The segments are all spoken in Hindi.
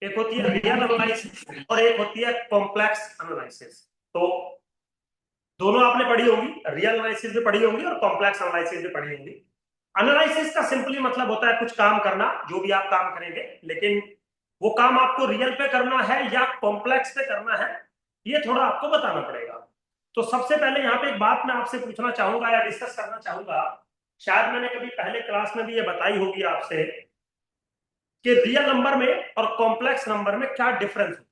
एक होती है रियल एनालिसिस और एक होती है कॉम्प्लेक्स एनालिसिस। तो दोनों आपने पढ़ी होगी, रियल एनालिसिस भी पढ़ी होंगी और कॉम्प्लेक्स एनालिसिस भी पढ़ी होंगी। एनालिसिस का सिंपली मतलब होता है कुछ काम करना, जो भी आप काम करेंगे, लेकिन वो काम आपको रियल पे करना है या कॉम्प्लेक्स पे करना है, ये थोड़ा आपको बताना पड़ेगा। तो सबसे पहले यहाँ पे एक बात मैं आपसे पूछना चाहूंगा या डिस्कस करना चाहूंगा, शायद मैंने कभी पहले क्लास में भी ये बताई होगी आपसे, कि रियल नंबर में और कॉम्प्लेक्स नंबर में क्या डिफरेंस है।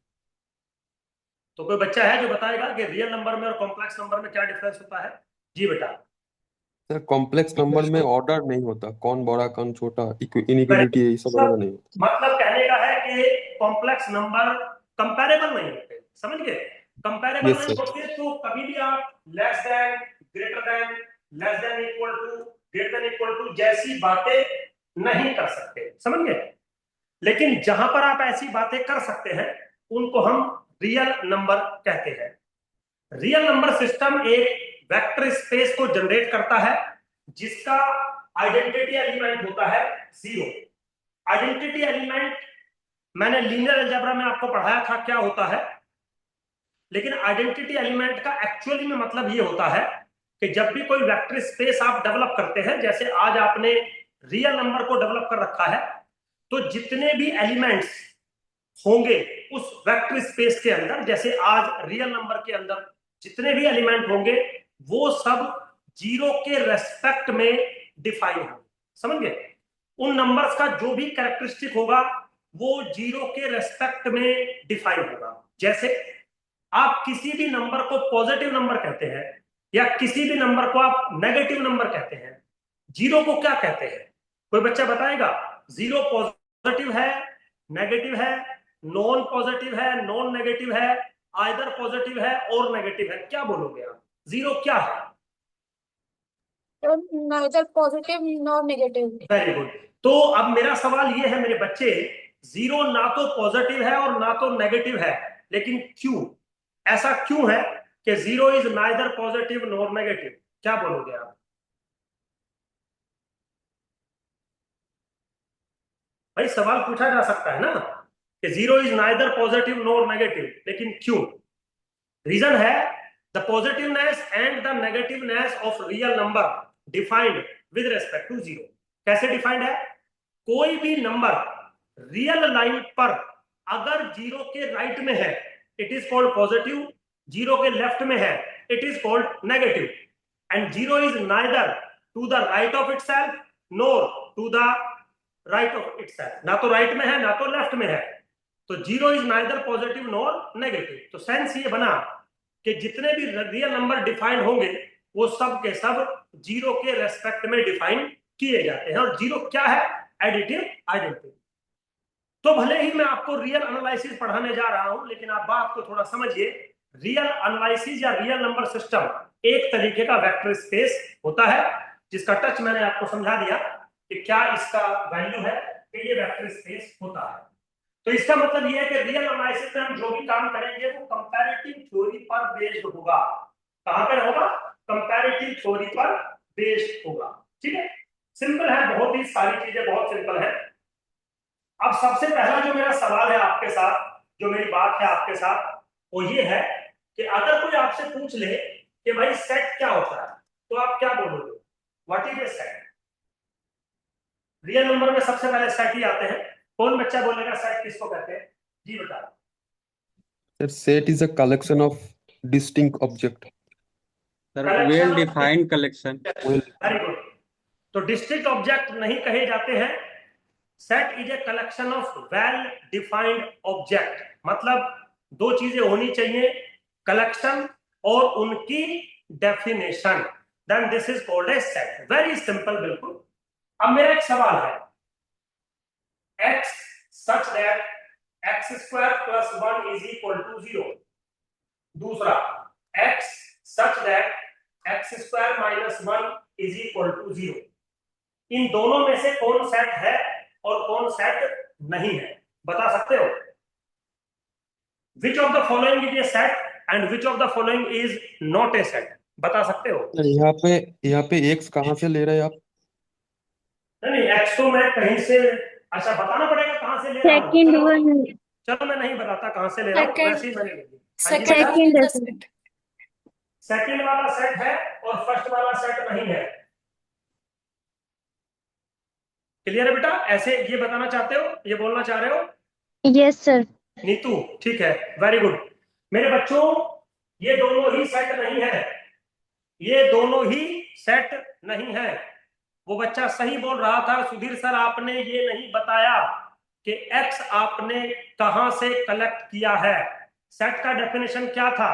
तो कोई बच्चा है जो बताएगा कि रियल नंबर में और कॉम्प्लेक्स नंबर में क्या डिफरेंस होता है? जी बेटा। सर कॉम्प्लेक्स नंबर में ऑर्डर नहीं होता, कौन बड़ा कौन छोटा, Very इनइक्वलिटी good। ये सब वगैरह नहीं होता। मतलब कहने का है कि कॉम्प्लेक्स नंबर कंपैरेबल नहीं होते, समझ गए? कंपैरेबल यस नहीं सर। होते तो कभी भी आप less than, greater than, less than equal to, greater than equal to जैसी बातें नहीं कर सकते, समझ गए? लेकिन जहां पर आप ऐसी बातें कर सकते हैं उनको हम रियल नंबर कहते हैं। रियल नंबर सिस्टम एक वेक्टर स्पेस को जनरेट करता है जिसका आइडेंटिटी एलिमेंट होता है जीरो। आइडेंटिटी एलिमेंट मैंने लीनियर अलजेब्रा में आपको पढ़ाया था क्या होता है, लेकिन आइडेंटिटी एलिमेंट का एक्चुअली में मतलब ये होता है कि जब भी कोई वेक्टर स्पेस आप डेवलप करते हैं, जैसे आज आपने रियल नंबर को डेवलप कर रखा है, तो जितने भी एलिमेंट्स होंगे उस वेक्टर स्पेस के अंदर, जैसे आज रियल नंबर के अंदर जितने भी एलिमेंट होंगे वो सब जीरो के रेस्पेक्ट में डिफाइन होंगे, समझ गए? उन नंबर्स का जो भी कैरेक्टरिस्टिक होगा वो जीरो के रेस्पेक्ट में डिफाइन होगा। जैसे आप किसी भी नंबर को पॉजिटिव नंबर कहते हैं या किसी भी नंबर को आप नेगेटिव नंबर कहते हैं, जीरो को क्या कहते हैं? कोई बच्चा बताएगा? जीरो पॉजिटिव है, नेगेटिव है, नॉन पॉजिटिव है, नॉन नेगेटिव है, आइदर पॉजिटिव है और नेगेटिव है, क्या बोलोगे आप? जीरो क्या है? Neither positive nor negative. Very good. तो अब मेरा सवाल ये है मेरे बच्चे, जीरो ना तो पॉजिटिव है और ना तो नेगेटिव है, लेकिन क्यों? ऐसा क्यों है कि zero is neither positive nor negative? क्या बोलोगे आप? भाई सवाल पूछा जा सकता है ना कि zero is neither positive nor negative, लेकिन क्यों? रीजन है the positiveness and the negativeness of real number defined with respect to zero. कैसे डिफाइंड है? कोई भी नंबर रियल लाइन पर अगर जीरो के राइट में है it is called positive, zero के लेफ्ट में है it is called negative, and zero is neither to the right of itself nor to the right of itself, ना तो राइट में है ना तो लेफ्ट में है, तो zero is neither positive nor negative. तो सेंस ये बना कि जितने भी रियल नंबर डिफाइन होंगे वो सब के सब जीरो के रेस्पेक्ट में डिफाइन किए जाते हैं। और जीरो क्या है? Additive identity. तो भले ही मैं आपको रियल एनालिसिस पढ़ाने जा रहा हूं, लेकिन आप बात को थोड़ा समझिए। रियल एनालिसिस या रियल नंबर सिस्टम एक तरीके का वेक्टर स्पेस होता है जिसका टच मैंने आपको समझा दिया कि क्या इसका वैल्यू है, कि ये वेक्टर स्पेस होता है। तो इसका मतलब ये है कि रियल एनालिसिस में हम जो भी काम करेंगे वो कंपैरेटिव थ्योरी पर बेस्ड होगा। कहां पर होगा? कंपैरेटिव थ्योरी पर बेस्ड होगा। ठीक है, सिंपल है, बहुत ही सारी चीजें बहुत सिंपल है। अब सबसे पहला जो मेरा सवाल है आपके साथ, जो मेरी बात है आपके साथ, वो ये है कि अगर कोई आपसे पूछ ले कि भाई सेट क्या होता है, तो आप क्या बोलोगे? What is A set? Real number में सबसे पहले सेट ही आते हैं। कौन बच्चा बोलेगा सेट किसको कहते हैं? जी बता। Sir set is a collection of distinct object. Sir collection well of, defined collection. Very good. तो डिस्ट्रिक्ट ऑब्जेक्ट नहीं कहे जाते हैं, set is a collection of well defined object. मतलब दो चीजें होनी चाहिए, कलेक्शन और उनकी definition, then this is called a set. Very simple, बिल्कुल। अब मेरा एक सवाल है, x such that x square plus 1 is equal to 0। दूसरा, x such that x square minus 1 is equal to 0। इन दोनों में से कौन सेट है और कौन सेट नहीं है, बता सकते हो? Which of the following is a set and which of the following is not a set, बता सकते हो? सर यहाँ पे एक्स कहाँ से ले रहे हैं आप? नहीं एक्स तो मैं कहीं से, अच्छा बताना पड़ेगा कहां से ले रहा हूं। Second one. चलो मैं नहीं बताता कहां से ले रहा हूँ, Second. वैसे ही मैंने ले ली। हाँ जी बेटा, Second set. सेकंड वाला सेट है और फर्स्ट वाला सेट नहीं है। क्लियर है बेटा? ऐसे ये बताना चाहते हो, ये बोलना चाह रहे हो? Yes, sir. नीतू, ठीक है, वेरी गुड। मेरे बच्चों, ये दोनों ही सेट नहीं है, ये दोनों ही सेट नहीं है। वो बच्चा सही बोल रहा था, सुधीर सर आपने ये नहीं बताया कि एक्स आपने कहां से कलेक्ट किया है। सेट का डेफिनेशन क्या था?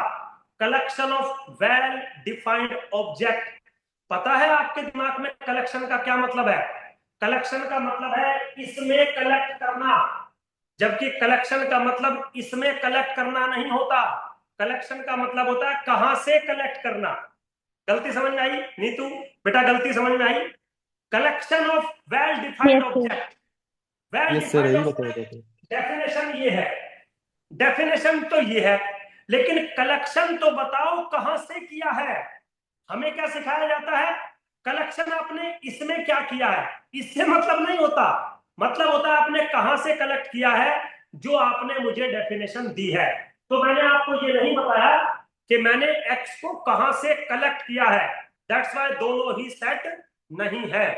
Collection of well defined object. पता है आपके दिमाग में कलेक्शन का क्या मतलब है? कलेक्शन का मतलब है इसमें कलेक्ट करना, जबकि कलेक्शन का मतलब इसमें कलेक्ट करना नहीं होता। कलेक्शन का मतलब होता है कहां से कलेक्ट करना। गलती समझ में आई नीतू? बेटा गलती समझ में आई? Collection of well defined Yes, sir. Object, well yes sir, defined यही बता रहा था। डेफिनेशन ये है। डेफिनेशन तो ये है, लेकिन कलेक्शन तो बताओ कहां से किया है। हमें क्या सिखाया जाता है? कलेक्शन आपने इसमें क्या किया है, इससे मतलब नहीं होता। मतलब होता है आपने कहां से कलेक्ट किया है, जो आपने मुझे डेफिनेशन दी है। तो मैंने आपको ये नहीं बताया कि मैंने एक्स को कहां से कलेक्ट किया है। दैट्स वाई दोनों ही सेट नहीं है।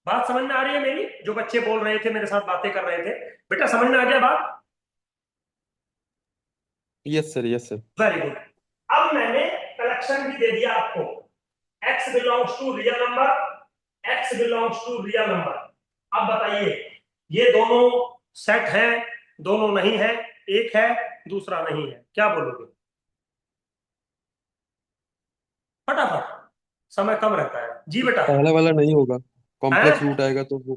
बात समझ में आ रही है मेरी? जो बच्चे बोल रहे थे, मेरे साथ बातें कर रहे थे, बेटा समझ में आ गया बात? Yes sir, yes sir. Very good. अब मैंने कलेक्शन भी दे दिया आपको। x belongs to real number, x belongs to real number. अब बताइए, ये दोनों सेट हैं, दोनों नहीं है, एक है दूसरा नहीं है, क्या बोलोगे? फटाफट, समय कम रहता है जी बेटा। पहला वाला नहीं होगा, कॉम्प्लेक्स हैं? रूट आएगा तो वो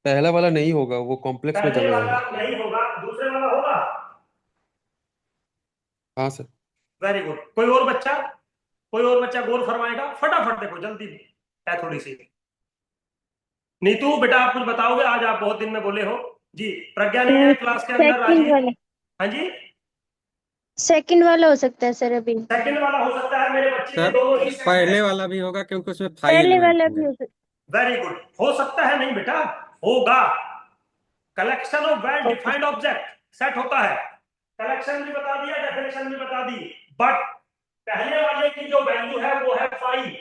पहला वाला नहीं होगा, वो कॉम्प्लेक्स में पहले चला वाला जाएगा। नहीं होगा, दूसरे वाला होगा। हाँ सर। Very good. कोई और बच्चा, कोई और बच्चा गौर फरमाएगा? फटाफट देखो, जल्दी है थोड़ी सी। नीतू बेटा आप कुछ बताओगे? आज आप बहुत दिन में बोले हो जी। प्रज्ञा नहीं है क्लास के अंदर, Second राजीव। वाला. हाँ जी, Second वाला हो सकता है सर अभी. सेकंड वाला हो सकता है मेरे बच्चे, ये सर दोनों ही सेट पहले है। वाला भी होगा क्योंकि उसमें 5 पहले एलिमेंट वाला भी होंगे। हो सकता वेरी गुड। हो सकता है नहीं बेटा, होगा। कलेक्शन ऑफ वेल है. डिफाइंड ऑब्जेक्ट सेट होता है। कलेक्शन भी बता दिया, डेफिनेशन भी बता दी। बट पहले वाले की जो वैल्यू है वो है 5,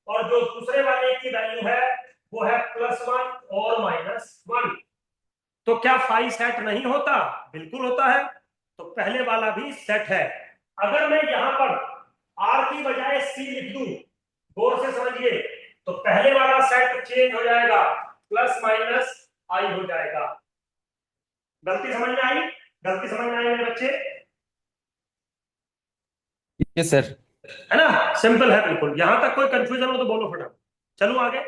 और जो दूसरे वाले की वैल्यू है वो है +1 और -1। तो क्या 5 सेट नहीं होता? बिल्कुल होता है। तो पहले वाला भी सेट है। अगर मैं यहां पर R की बजाय C लिख दूं, गौर से समझिए, तो पहले वाला सेट चेंज हो जाएगा, +- हो जाएगा। गलती समझ में आई? गलती समझ में आई मेरे बच्चे? Yes sir. है ना? सिंपल है बिल्कुल। यहां तक कोई कंफ्यूजन हो तो बोलो फटाफट। चलूं आगे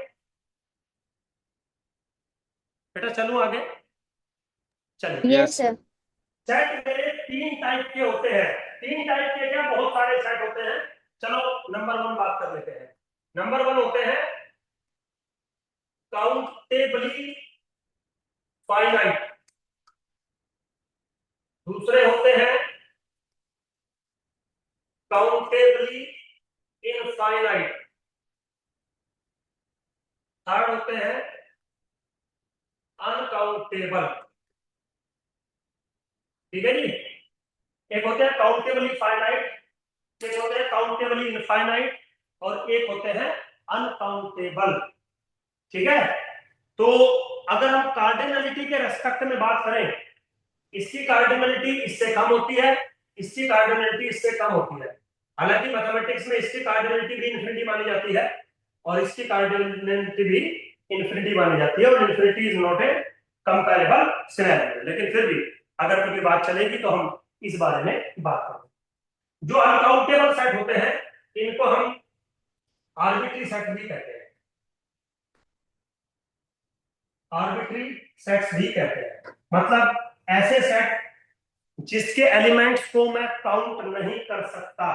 बेटा, चलूं आगे? चलिए। Yes, yes sir. Sir. Set मेरे 3 टाइप के होते हैं। 3 टाइप के क्या, बहुत सारे सेट होते हैं। चलो नंबर 1 बात कर लेते हैं। नंबर 1 होते हैं काउंटेबली फाइनाइट। दूसरे होते हैं काउंटेबली इनफाइनाइट। थर्ड होते हैं अनकाउंटेबल। ठीक है जी? एक होते हैं काउंटेबली फाइनाइट, एक होते हैं काउंटेबली इनफाइनाइट, और एक होते हैं अनकाउंटेबल। ठीक है? तो अगर हम कार्डिनलिटी के रेस्पेक्ट में बात करें, इसकी कार्डिनलिटी इससे कम होती है, इसकी कार्डिनलिटी इससे कम होती है। हालांकि मैथमेटिक्स में इसकी कार्डिनलिटी भी इन्फिनिटी मानी जाती है और इसकी कार्डिनलिटी भी इन्फिनिटी मानी जाती है, और infinity is not a comparable scenario. लेकिन फिर भी अगर कभी बात चलेगी तो हम इस बारे में बात करेंगे। जो अनकाउंटेबल सेट होते हैं इनको हम आर्बिट्री सेट भी कहते हैं। आर्बिट्री सेट्स भी कहते हैं, मतलब ऐसे सेट जिसके एलिमेंट्स को मैं काउंट नहीं कर सकता।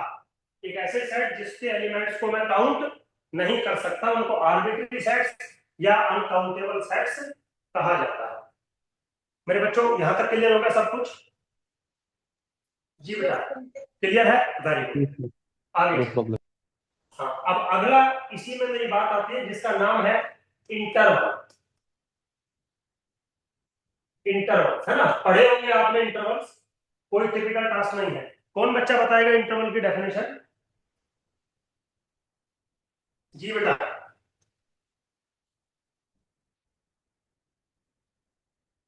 एक ऐसे सेट जिसके एलिमेंट्स को मैं काउंट नहीं कर सकता, उनको आर्बिट्री सेट्स या अनकाउंटेबल सेट्स कहा जाता है। मेरे बच्चों यहां तक क्लियर हो गया सब कुछ? जी बेटा, क्लियर है? Very good. आगे नो चलिए। प्रॉब्लम। हाँ, अब अगला इसी में मेरी बात आती है जिसका नाम है इंटरवल। इंटरवल्स, है ना, पढ़े होंगे आपने इंटरवल्स, कोई टिपिकल टास्क नहीं है। कौन बच्चा बताएगा इंटरवल की डेफिनेशन? जी बेटा।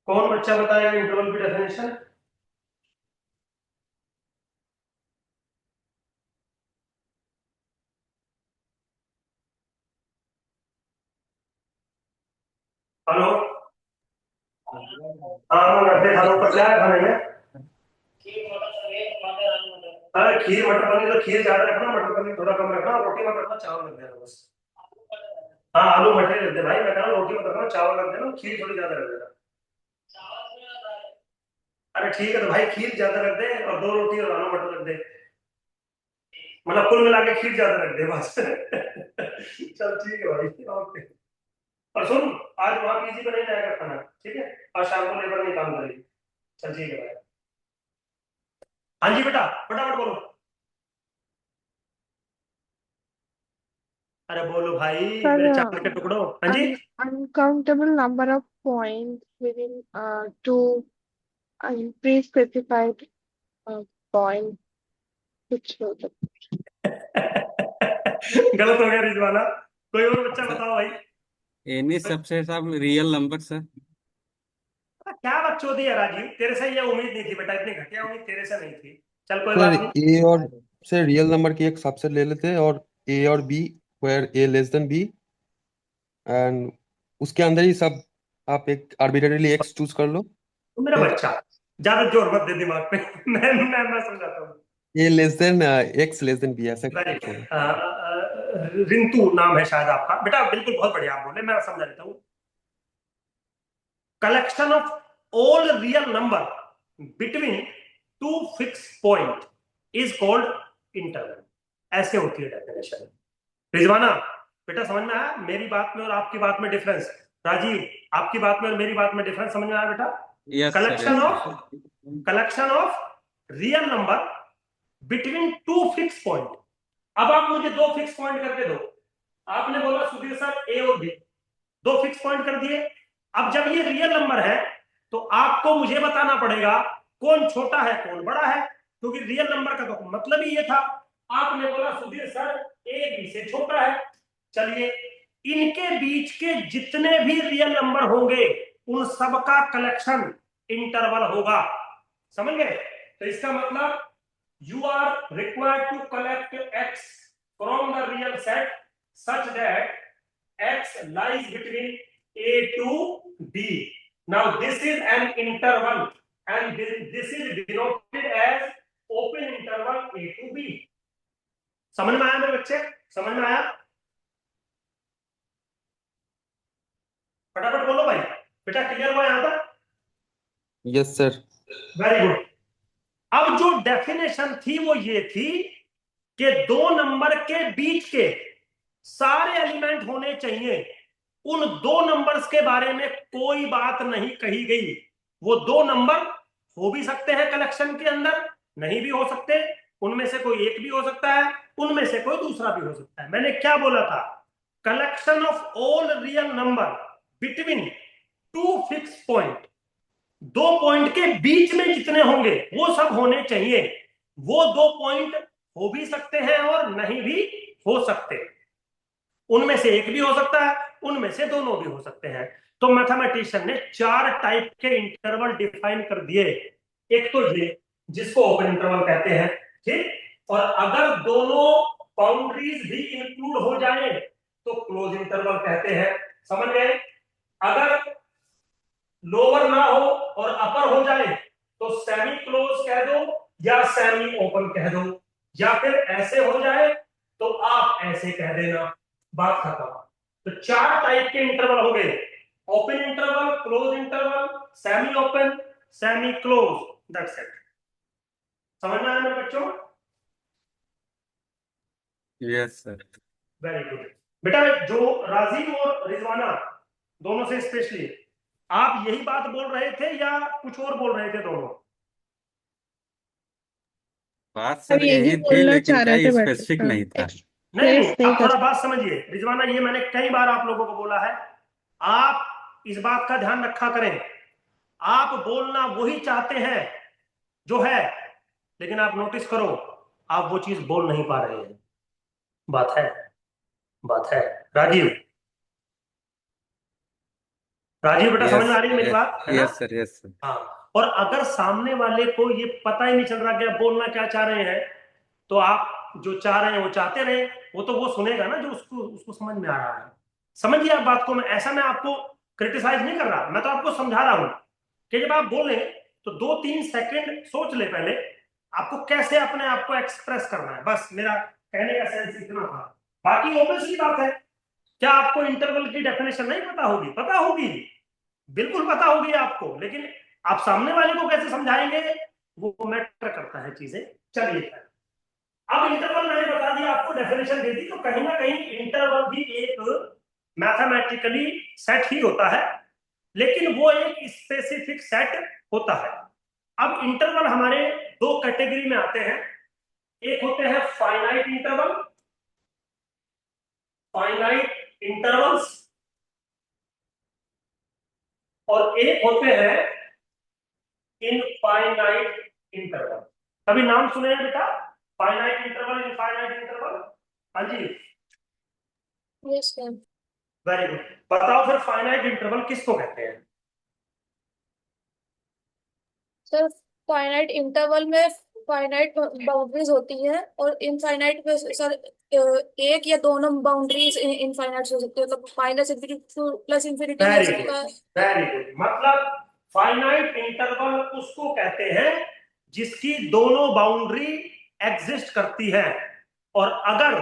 कौन बच्चा बताएगा इंटरवल की डेफिनेशन? हेलो। हाँ नब्बे खानों पर क्या है खाने में? अरे खीर मटर पनीर, तो खीर ज्यादा रखना, मटर पनीर थोड़ा कम रखना, रोटी मत रखना, चावल रख देना बस। हाँ आलू मटर रख दे भाई, मैं कह रहा हूँ रोटी मत रखना, चावल रख देना, खीर थोड़ी ज्यादा रख देना। अरे ठीक है तो भाई खीर ज्यादा रख दे और दो रोटी और आलू मटर रख दे, मतलब कुल मिला के खीर ज्यादा रख दे बस। चल ठीक है भाई, ओके। और सुन, आज वहां पीजी पर नहीं जाएगा खाना, ठीक है, आज शाम को लेबर नहीं काम करेगी। चल ठीक है भाई। हाँ जी बेटा, फटाफट बोलो। अरे बोलो भाई Sir, मेरे चावल के टुकड़ों। हाँ जी। uncountable number of points within two pre-specified points which हो सकते गलत हो गया रिजवाना, कोई और बच्चा सर बताओ भाई। Any subset of real number sir. क्या बकचोदी है राजीव, तेरे से ये उम्मीद नहीं थी बेटा, इतनी घटिया उम्मीद तेरे से नहीं थी। चल कोई सर बात नहीं। ए और सर रियल नंबर की एक सबसेट ले लेते हैं, और ए और B where A less than B, and उसके अंदर ही सब आप एक आर्बिट्रेरीली एक्स चूज कर लो। तो मेरा फिर बच्चा, ज्यादा जोर मत दे दिमाग पे। मैं समझाता हूँ। A less than X less than B, ऐसा वेरी कुछ होगा। गुड। रिंतु नाम है शायद आपका बेटा, बिल्कुल बहुत बढ़िया आप बोले, मैं समझा देता हूँ। Collection of all real number between two fix point is called interval. ऐसे होती है डेफिनेशन। रिजवाना बेटा समझ में आया मेरी बात में और आपकी बात में डिफरेंस? राजीव, आपकी बात में और मेरी बात में डिफरेंस समझ में आया बेटा? यस सर, कलेक्शन यस हैं। Of collection of real number between two fix point. अब आप मुझे दो फिक्स पॉइंट करके दो। आपने बोला सुधीर सर ए और बी, दो फिक्स पॉइंट कर दिए। अब जब ये रियल नंबर है तो आपको मुझे बताना पड़ेगा कौन छोटा है कौन बड़ा है, क्योंकि रियल नंबर का तो मतलब ही ये था। आपने बोला सुधीर सर ए बी से छोटा है। चलिए, इनके बीच के जितने भी रियल नंबर होंगे उन सब का कलेक्शन इंटरवल होगा। समझ गए? तो इसका मतलब you are required to collect x from the real set such that x lies between a to b. Now this is an interval and this is denoted as open interval a to b. समझ में आया मेरे बच्चे? समझ में आया? फटाफट बोलो भाई, बेटा क्लियर हुआ यहां तक? Yes sir. Very good. अब जो डेफिनेशन थी वो ये थी कि दो नंबर के बीच के सारे एलिमेंट होने चाहिए। उन दो नंबर्स के बारे में कोई बात नहीं कही गई। वो दो नंबर हो भी सकते हैं कलेक्शन के अंदर, नहीं भी हो सकते, उनमें से कोई एक भी हो सकता है, उनमें से कोई दूसरा भी हो सकता है। मैंने क्या बोला था? Collection of all real number between two fix point, दो पॉइंट के बीच में जितने होंगे वो सब होने चाहिए। वो दो पॉइंट हो भी सकते हैं और नहीं भी हो सकते, उनमें से एक भी हो सकता है, उनमें से दोनों भी हो सकते हैं। तो मैथमेटिशियन ने चार टाइप के इंटरवल डिफाइन कर दिए। एक तो ये जिसको ओपन इंटरवल कहते हैं, ठीक, और अगर दोनों बाउंड्रीज भी इंक्लूड हो जाए तो क्लोज इंटरवल कहते हैं। समझ गए? अगर लोअर ना हो और अपर हो जाए तो सेमी क्लोज कह दो या सेमी ओपन कह दो, या फिर ऐसे हो जाए तो आप ऐसे कह देना, बात खत्म। तो चार टाइप के इंटरवल हो गए, open interval, close interval, semi open, semi close, that's it. समझ में आया मेरे बच्चों? Yes sir. Very good. बेटा जो राजीव और रिजवाना दोनों से स्पेशली, आप यही बात बोल रहे थे या कुछ और बोल रहे थे दोनों? बात अब सर यही यही थी, बोलना लेकिन चाह रहे क्या थे बट स्पेसिफिक नहीं था। नहीं नहीं, एक्सप्रेस नहीं आप कर थोड़ा बात समझिए रिजवाना, ये मैंने कई बार आप लोगों को बोला है, आप इस बात का ध्यान रखा करें आप बोलना वही चाहते हैं जो है, लेकिन आप नोटिस करो आप वो चीज बोल नहीं पा रहे हैं। बात है, बात है। राजीव, राजीव बेटा समझ में आ रही है मेरी बात, है ना? Yes sir, yes sir. हाँ। और अगर सामने वाले को ये पता ही नहीं चल रहा कि आप बोलना क्या चाह रहे हैं, तो आप जो चाह रहे हैं वो चाहते रहे, वो तो वो सुनेगा ना जो उसको उसको समझ में आ रहा है। समझिए आप बात को, मैं ऐसा मैं आपको क्रिटिसाइज नहीं कर रहा, मैं तो आपको समझा रहा हूं कि जब आप बोले तो 2-3 सेकंड सोच ले पहले आपको कैसे अपने आप को एक्सप्रेस करना है। बस मेरा कहने का सेंस इतना था। बाकी ऑब्वियसली बात है, क्या आपको इंटरवल की डेफिनेशन नहीं पता होगी? पता होगी, बिल्कुल पता होगी आपको, लेकिन आप सामने वाले को कैसे समझाएंगे वो मैटर करता है चीजें। चलिए, अब इंटरवल मैंने बता दिया, आपको डेफिनेशन दे दी, तो कहीं ना कहीं इंटरवल भी एक मैथमेटिकली सेट ही होता है, लेकिन वो एक स्पेसिफिक सेट होता है। अब इंटरवल हमारे दो कैटेगरी में आते हैं, एक होते हैं फाइनाइट इंटरवल, फाइनाइट इंटरवल्स, और एक होते हैं इनफाइनाइट इंटरवल। कभी नाम सुने हैं बेटा? Finite interval, infinite interval? हाँ जी, Yes, sir. Very good. बताओ फिर फाइनाइट इंटरवल किसको कहते हैं? सर फाइनाइट इंटरवल में फाइनाइट बाउंड्रीज होती हैं, और इनफाइनाइट में सर एक या दोनों बाउंड्रीज इनफाइनाइट हो सकती है, मतलब माइनस इंफिनिटी प्लस इंफिनिटी हो वेरी सकता गुड, है। Very good. मतलब फाइनाइट इंटरवल उसको कहते हैं जिसकी दोनों बाउंड्री एग्जिस्ट करती है, और अगर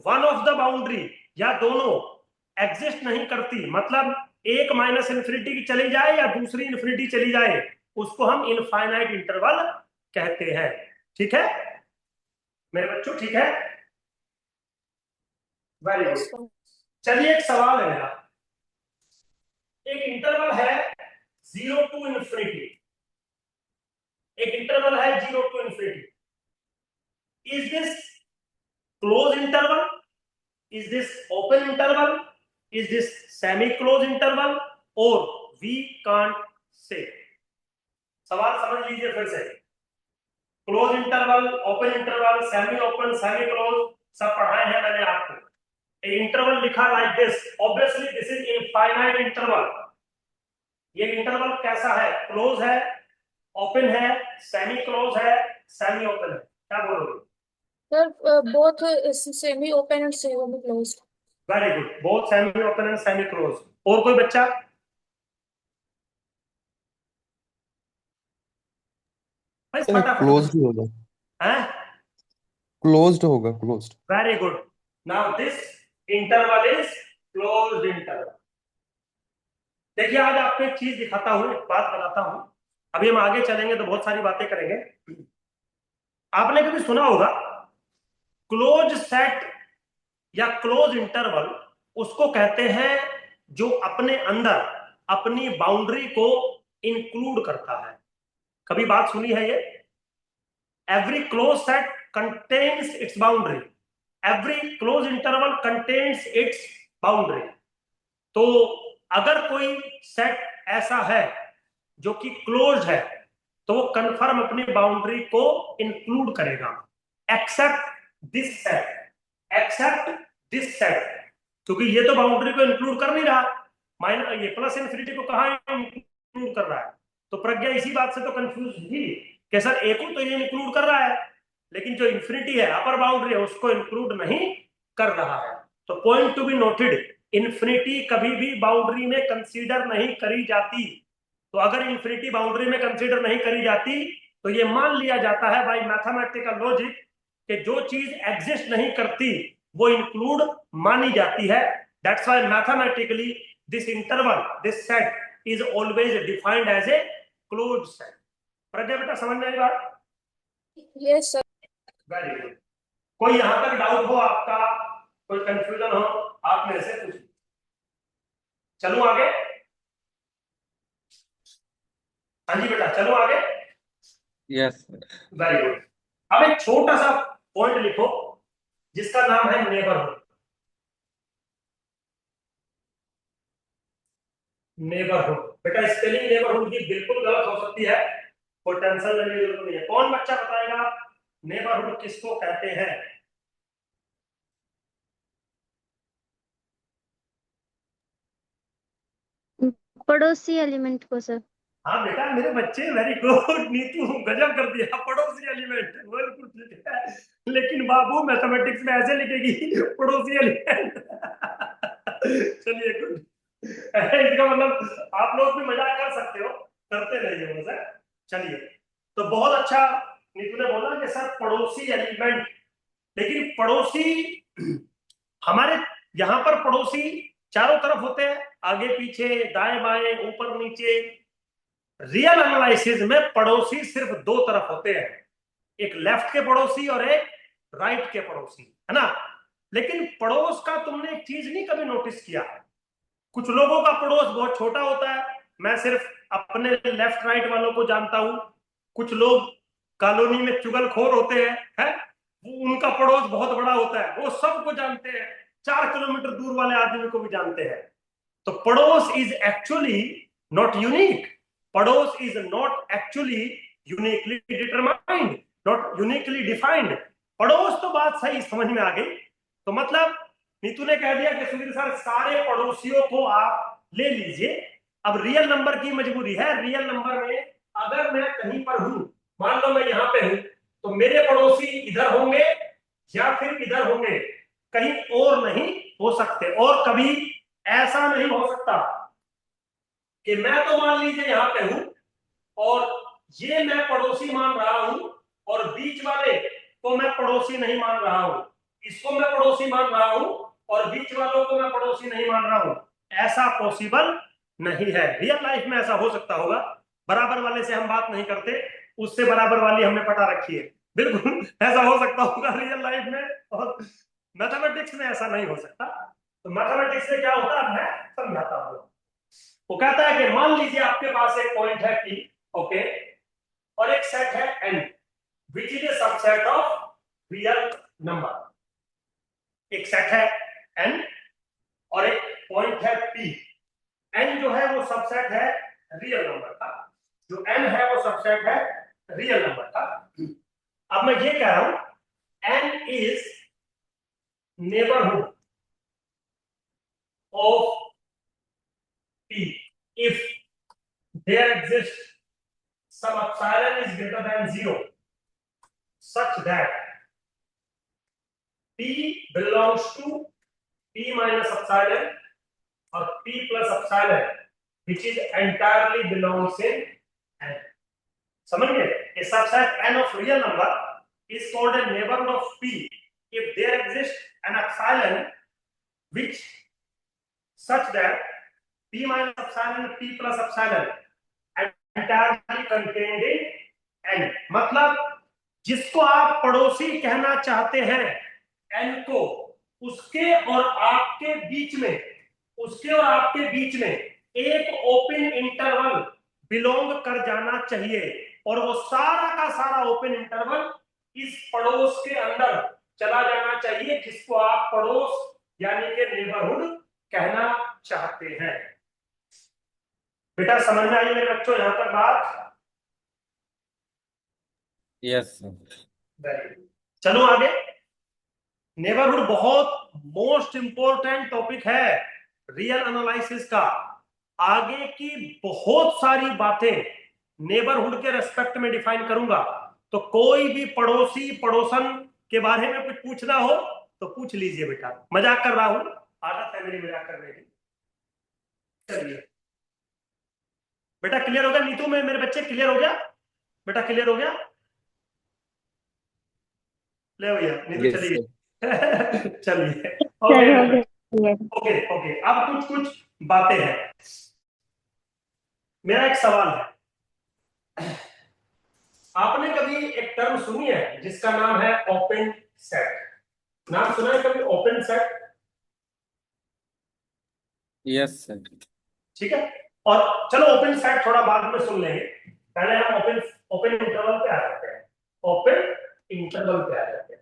वन ऑफ द बाउंड्री या दोनों एग्जिस्ट नहीं करती, मतलब एक माइनस इंफिनिटी की चली जाए या दूसरी इंफिनिटी चली जाए, उसको हम इनफाइनाइट इंटरवल कहते हैं। ठीक है मेरे बच्चों, ठीक है? Very Yes, good. sir. चलिए, एक सवाल है मेरा। एक इंटरवल है 0 टू इंफिनिटी, एक इंटरवल है 0 to infinity. Is this close interval? Is this open interval? Is this semi close interval? और वी कांट से। सवाल समझ लीजिए फिर से। Close interval, open interval, semi open, semi close, सब पढ़ाए हैं मैंने आपको। इंटरवल लिखा like this, obviously this is infinite interval. ये इंटरवल कैसा है? क्लोज है, ओपन है, सेमी क्लोज है, सेमी ओपन है? क्या बोलोगे? Sir, both semi open and semi closed. Very good, both semi open and semi close. और कोई बच्चा? भाई फटाफट क्लोज्ड ही होगा, हैं? क्लोज्ड होगा, closed. Very good. Now this interval is closed interval. देखिए, आज आपको एक चीज दिखाता हूं, एक बात बताता हूं। अभी हम आगे चलेंगे तो बहुत सारी बातें करेंगे। आपने कभी सुना होगा क्लोज सेट या क्लोज इंटरवल उसको कहते हैं जो अपने अंदर अपनी बाउंड्री को इंक्लूड करता है। कभी बात सुनी है ये? Every close set contains it's boundary, every close interval contains it's boundary. तो अगर कोई सेट ऐसा है जो कि क्लोज है, तो वो कंफर्म अपनी बाउंड्री को इंक्लूड करेगा, except this set, except this set. क्योंकि ये तो बाउंड्री को इंक्लूड कर नहीं रहा, माइनस ये प्लस इंफिनिटी को कहां इंक्लूड कर रहा है? तो प्रज्ञा इसी बात से तो कंफ्यूज हुई कि सर एक को तो ये इंक्लूड कर रहा है, लेकिन जो इंफिनिटी है अपर बाउंड्री है उसको इंक्लूड नहीं कर रहा है। तो point to be noted, infinity कभी भी बाउंड्री में कंसीडर नहीं करी जाती। तो अगर इंफिनिटी बाउंड्री में कंसीडर नहीं करी जाती तो ये मान लिया जाता है बाय मैथमेटिकल लॉजिक कि जो चीज एग्जिस्ट नहीं करती वो इंक्लूड मानी जाती है। That's why mathematically this interval, this set is always defined as a closed set. Pragya बेटा समझ में आई बात? Yes, sir. Very good. कोई यहां तक डाउट हो आपका, कोई कंफ्यूजन हो, आप मेरे से पूछिए। चलूं आगे? हाँ जी बेटा, चलो आगे। Yes sir. Very good. अब एक छोटा सा पॉइंट लिखो जिसका नाम है नेबरहुड। नेबरहुड बेटा स्पेलिंग नेबरहुड की बिल्कुल गलत हो सकती है, कोई टेंशन लेने की जरूरत नहीं है। कौन बच्चा बताएगा नेबरहुड किसको कहते हैं? पड़ोसी एलिमेंट को सर। हाँ बेटा मेरे बच्चे, वेरी गुड नीतू, गजब कर दिया, पड़ोसी एलिमेंट, बिल्कुल ठीक है। लेकिन बाबू मैथमेटिक्स में ऐसे लिखेगी पड़ोसी एलिमेंट। चलिए गुड, इसका मतलब आप लोग भी मजाक कर सकते हो, करते नहीं हो सर। चलिए, तो बहुत अच्छा नीतू ने बोला कि सर पड़ोसी एलिमेंट, लेकिन पड़ोसी हमारे यहाँ पर पड़ोसी चारों तरफ होते हैं, आगे पीछे दाएं बाएं ऊपर नीचे। रियल एनालिसिस में पड़ोसी सिर्फ दो तरफ होते हैं, एक लेफ्ट के पड़ोसी और एक राइट के पड़ोसी, है ना। लेकिन पड़ोस का तुमने एक चीज नहीं कभी नोटिस किया, कुछ लोगों का पड़ोस बहुत छोटा होता है, मैं सिर्फ अपने लेफ्ट राइट वालों को जानता हूं। कुछ लोग कॉलोनी में चुगलखोर होते हैं, है? उनका पड़ोस बहुत बड़ा होता है, वो सबको जानते हैं, 4 किलोमीटर दूर वाले आदमी को भी जानते हैं। तो पड़ोस इज एक्चुअली नॉट यूनिक, पड़ोस is not actually uniquely determined, not uniquely defined. पड़ोस तो बात सही समझ में आ गई। तो मतलब नीतू ने कह दिया कि सुधीर सर सारे पड़ोसियों को आप ले लीजिए। अब रियल नंबर की मजबूरी है, रियल नंबर में अगर मैं कहीं पर हूं, मान लो मैं यहां पे हूं, तो मेरे पड़ोसी इधर होंगे या फिर इधर होंगे, कहीं और नहीं हो सकते। और कभी ऐसा नहीं हो सकता कि मैं तो मान लीजिए यहां पे हूं और ये मैं पड़ोसी मान रहा हूं और बीच वाले को मैं पड़ोसी नहीं मान रहा हूं, इसको मैं पड़ोसी मान रहा हूं और बीच वालों को मैं पड़ोसी नहीं मान रहा हूं। ऐसा पॉसिबल नहीं है। रियल लाइफ में ऐसा हो सकता होगा, बराबर वाले से हम बात नहीं करते, उससे बराबर वाली हमने पटा रखी है, बिल्कुल ऐसा हो सकता होगा रियल लाइफ में, और मैथमेटिक्स में ऐसा नहीं हो सकता। तो मैथमेटिक्स में क्या होता है मैं समझाता हूं। वो कहता है कि मान लीजिए आपके पास एक पॉइंट है P, ओके, और एक सेट है N which is a subset of real number. एक सेट है N और एक पॉइंट है P। N जो है वो सबसेट है रियल नंबर का, जो N है वो सबसेट है रियल नंबर का। अब मैं ये कह रहा हूं N is neighbourhood of P if there exists some epsilon is greater than 0 such that P belongs to P minus epsilon or P plus epsilon which is entirely belongs in N. समझ गए? A subset N of real number is called a neighborhood of P if there exists an epsilon which such that P minus epsilon and P plus epsilon entirely contained in N। मतलब जिसको आप पड़ोसी कहना चाहते हैं N को, उसके और आपके बीच में, उसके और आपके बीच में एक ओपन इंटरवल बिलोंग कर जाना चाहिए, और वो सारा का सारा ओपन इंटरवल इस पड़ोस के अंदर चला जाना चाहिए जिसको आप पड़ोस यानी कि नेबरहुड कहना चाहते हैं। बेटा समझ में आई मेरे बच्चों यहां तक बात? Yes sir. वेरी गुड, चलो आगे। नेबरहुड बहुत मोस्ट इंपॉर्टेंट टॉपिक है रियल एनालिसिस का। आगे की बहुत सारी बातें नेबरहुड के रेस्पेक्ट में डिफाइन करूंगा, तो कोई भी पड़ोसी पड़ोसन के बारे में कुछ पूछना हो तो पूछ लीजिए बेटा, मजाक कर रहा हूं, आदत है मेरी मजाक करने की। चलिए बेटा क्लियर हो गया नीतू में, मेरे बच्चे क्लियर हो गया? बेटा क्लियर हो गया? ले भैया नीतू चलिए। चलिए ओके ओके ओके, अब कुछ कुछ बातें हैं। मेरा एक सवाल है, आपने कभी एक टर्म सुनी है जिसका नाम है ओपन सेट? नाम सुना है कभी ओपन सेट? Yes sir. ठीक है, और चलो ओपन सेट थोड़ा बाद में सुन लेंगे, पहले हम ओपन ओपन इंटरवल पे आ जाते हैं। ओपन इंटरवल पे आ जाते हैं,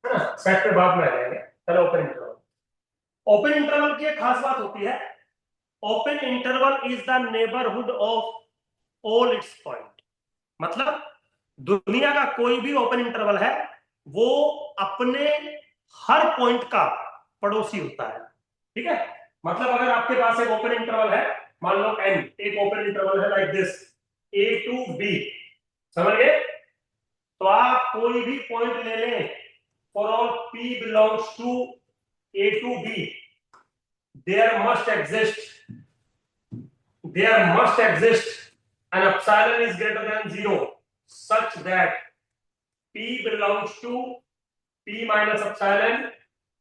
है ना, सेट पे बाद में आ जाएंगे। चलो ओपन इंटरवल। ओपन इंटरवल की एक खास बात होती है open interval is the neighbourhood of all it's point. मतलब दुनिया का कोई भी ओपन इंटरवल है वो अपने हर पॉइंट का पड़ोसी होता है। ठीक है, मतलब अगर आपके पास एक ओपन इंटरवल है, मान लो n, एक ओपन इंटरवल है like this a to b, समझ गए? तो आप कोई भी पॉइंट ले लें, for all p belongs to a to b, there must exist an epsilon is greater than 0 such that p belongs to p minus epsilon,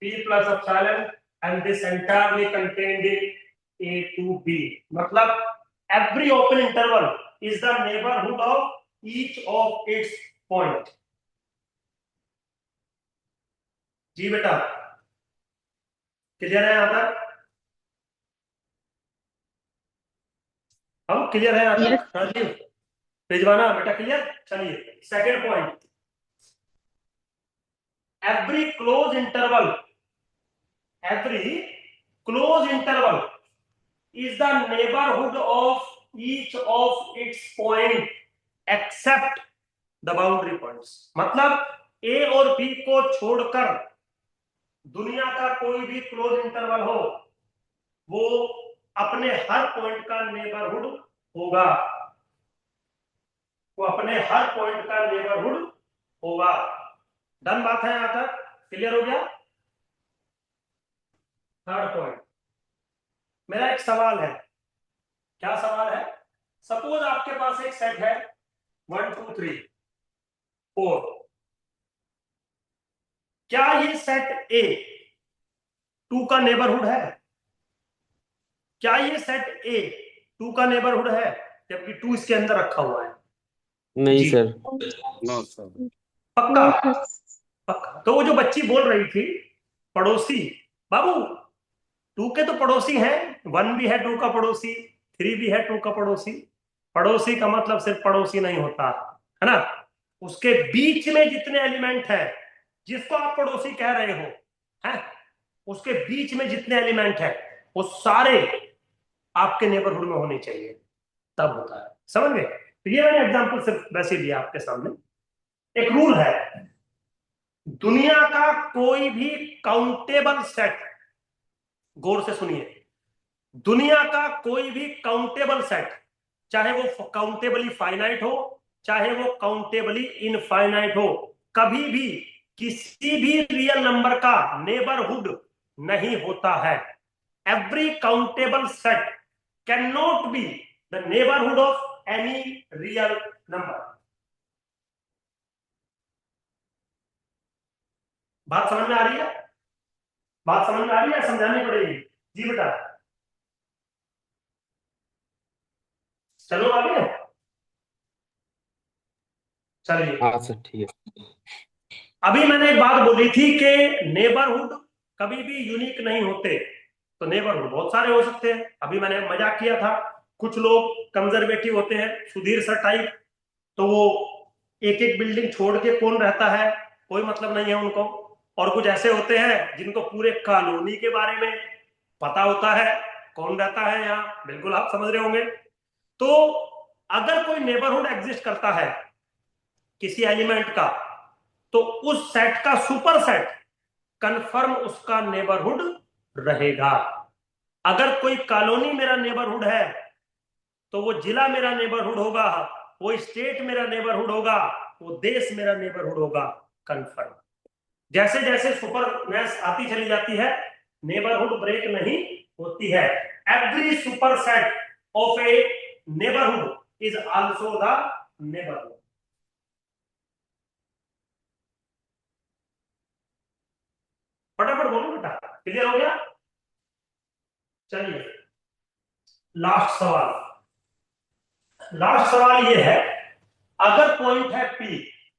p plus epsilon, and this entirely contained in a to b। मतलब every open interval is the neighborhood of each of its point। जी बेटा, क्लियर है यहाँ तक? हम क्लियर है यहाँ तक? राजीव, रिजवाना बेटा क्लियर? चलिए second point, every closed interval is the neighborhood of each of its point except the boundary points। मतलब a और b को छोड़कर दुनिया का कोई भी क्लोज इंटरवल हो वो अपने हर पॉइंट का नेबरहुड होगा, वो अपने हर पॉइंट का नेबरहुड होगा। डन बात है यहां तक? क्लियर हो गया? थर्ड पॉइंट, मेरा एक सवाल है। क्या सवाल है? सपोज आपके पास एक सेट है 1 2 3 4, क्या ये सेट ए 2 का नेबरहुड है? क्या ये सेट ए 2 का नेबरहुड है जबकि 2 इसके अंदर रखा हुआ है? नहीं जी। सर। No sir. पक्का? पक्का। तो वो जो बच्ची बोल रही थी पड़ोसी, बाबू 2 के तो पड़ोसी हैं, 1 भी है 2 का पड़ोसी, 3 भी है 2 का पड़ोसी। पड़ोसी का मतलब सिर्फ पड़ोसी नहीं होता है ना, उसके बीच में जितने एलिमेंट हैं जिसको आप पड़ोसी कह रहे हो हैं, उसके बीच में जितने एलिमेंट हैं वो सारे आपके नेबरहुड में होने चाहिए, तब होता है। समझ गए? तो ये मैंने एग्जांपल सिर्फ वैसे दिया आपके सामने। एक रूल है, दुनिया का कोई भी काउंटेबल सेट, गौर से सुनिए, दुनिया का कोई भी काउंटेबल सेट, चाहे वो काउंटेबली फाइनाइट हो चाहे वो काउंटेबली इनफाइनाइट हो, कभी भी किसी भी रियल नंबर का नेबरहुड नहीं होता है। Every countable set can not be the neighbourhood of any real number. बात समझ में आ रही है? बात समझ में आ रही है? समझानी पड़ेगी। जी बेटा, चलो आगे। चलिए, हाँ सर ठीक है। अभी मैंने एक बात बोली थी कि नेबरहुड कभी भी यूनिक नहीं होते, तो नेबरहुड बहुत सारे हो सकते हैं। अभी मैंने मजाक किया था, कुछ लोग कंजर्वेटिव होते हैं, सुधीर सर टाइप, तो वो एक एक बिल्डिंग छोड़ के कौन रहता है कोई मतलब नहीं है उनको, और कुछ ऐसे होते हैं जिनको पूरे कॉलोनी के बारे में पता होता है कौन रहता है यहाँ, बिल्कुल आप समझ रहे होंगे। तो अगर कोई नेबरहुड एग्जिस्ट करता है किसी एलिमेंट का, तो उस सेट का सुपर सेट कंफर्म उसका नेबरहुड रहेगा। अगर कोई कॉलोनी मेरा नेबरहुड है तो वो जिला मेरा नेबरहुड होगा, वो स्टेट मेरा नेबरहुड होगा, वो देश मेरा नेबरहुड होगा, कंफर्म। जैसे जैसे सुपरनेस आती चली जाती है नेबरहुड ब्रेक नहीं होती है। Every super set of A neighbourhood is also the neighbourhood. फटाफट बोलो बेटा, क्लियर हो गया? चलिए लास्ट सवाल ये है, अगर पॉइंट है P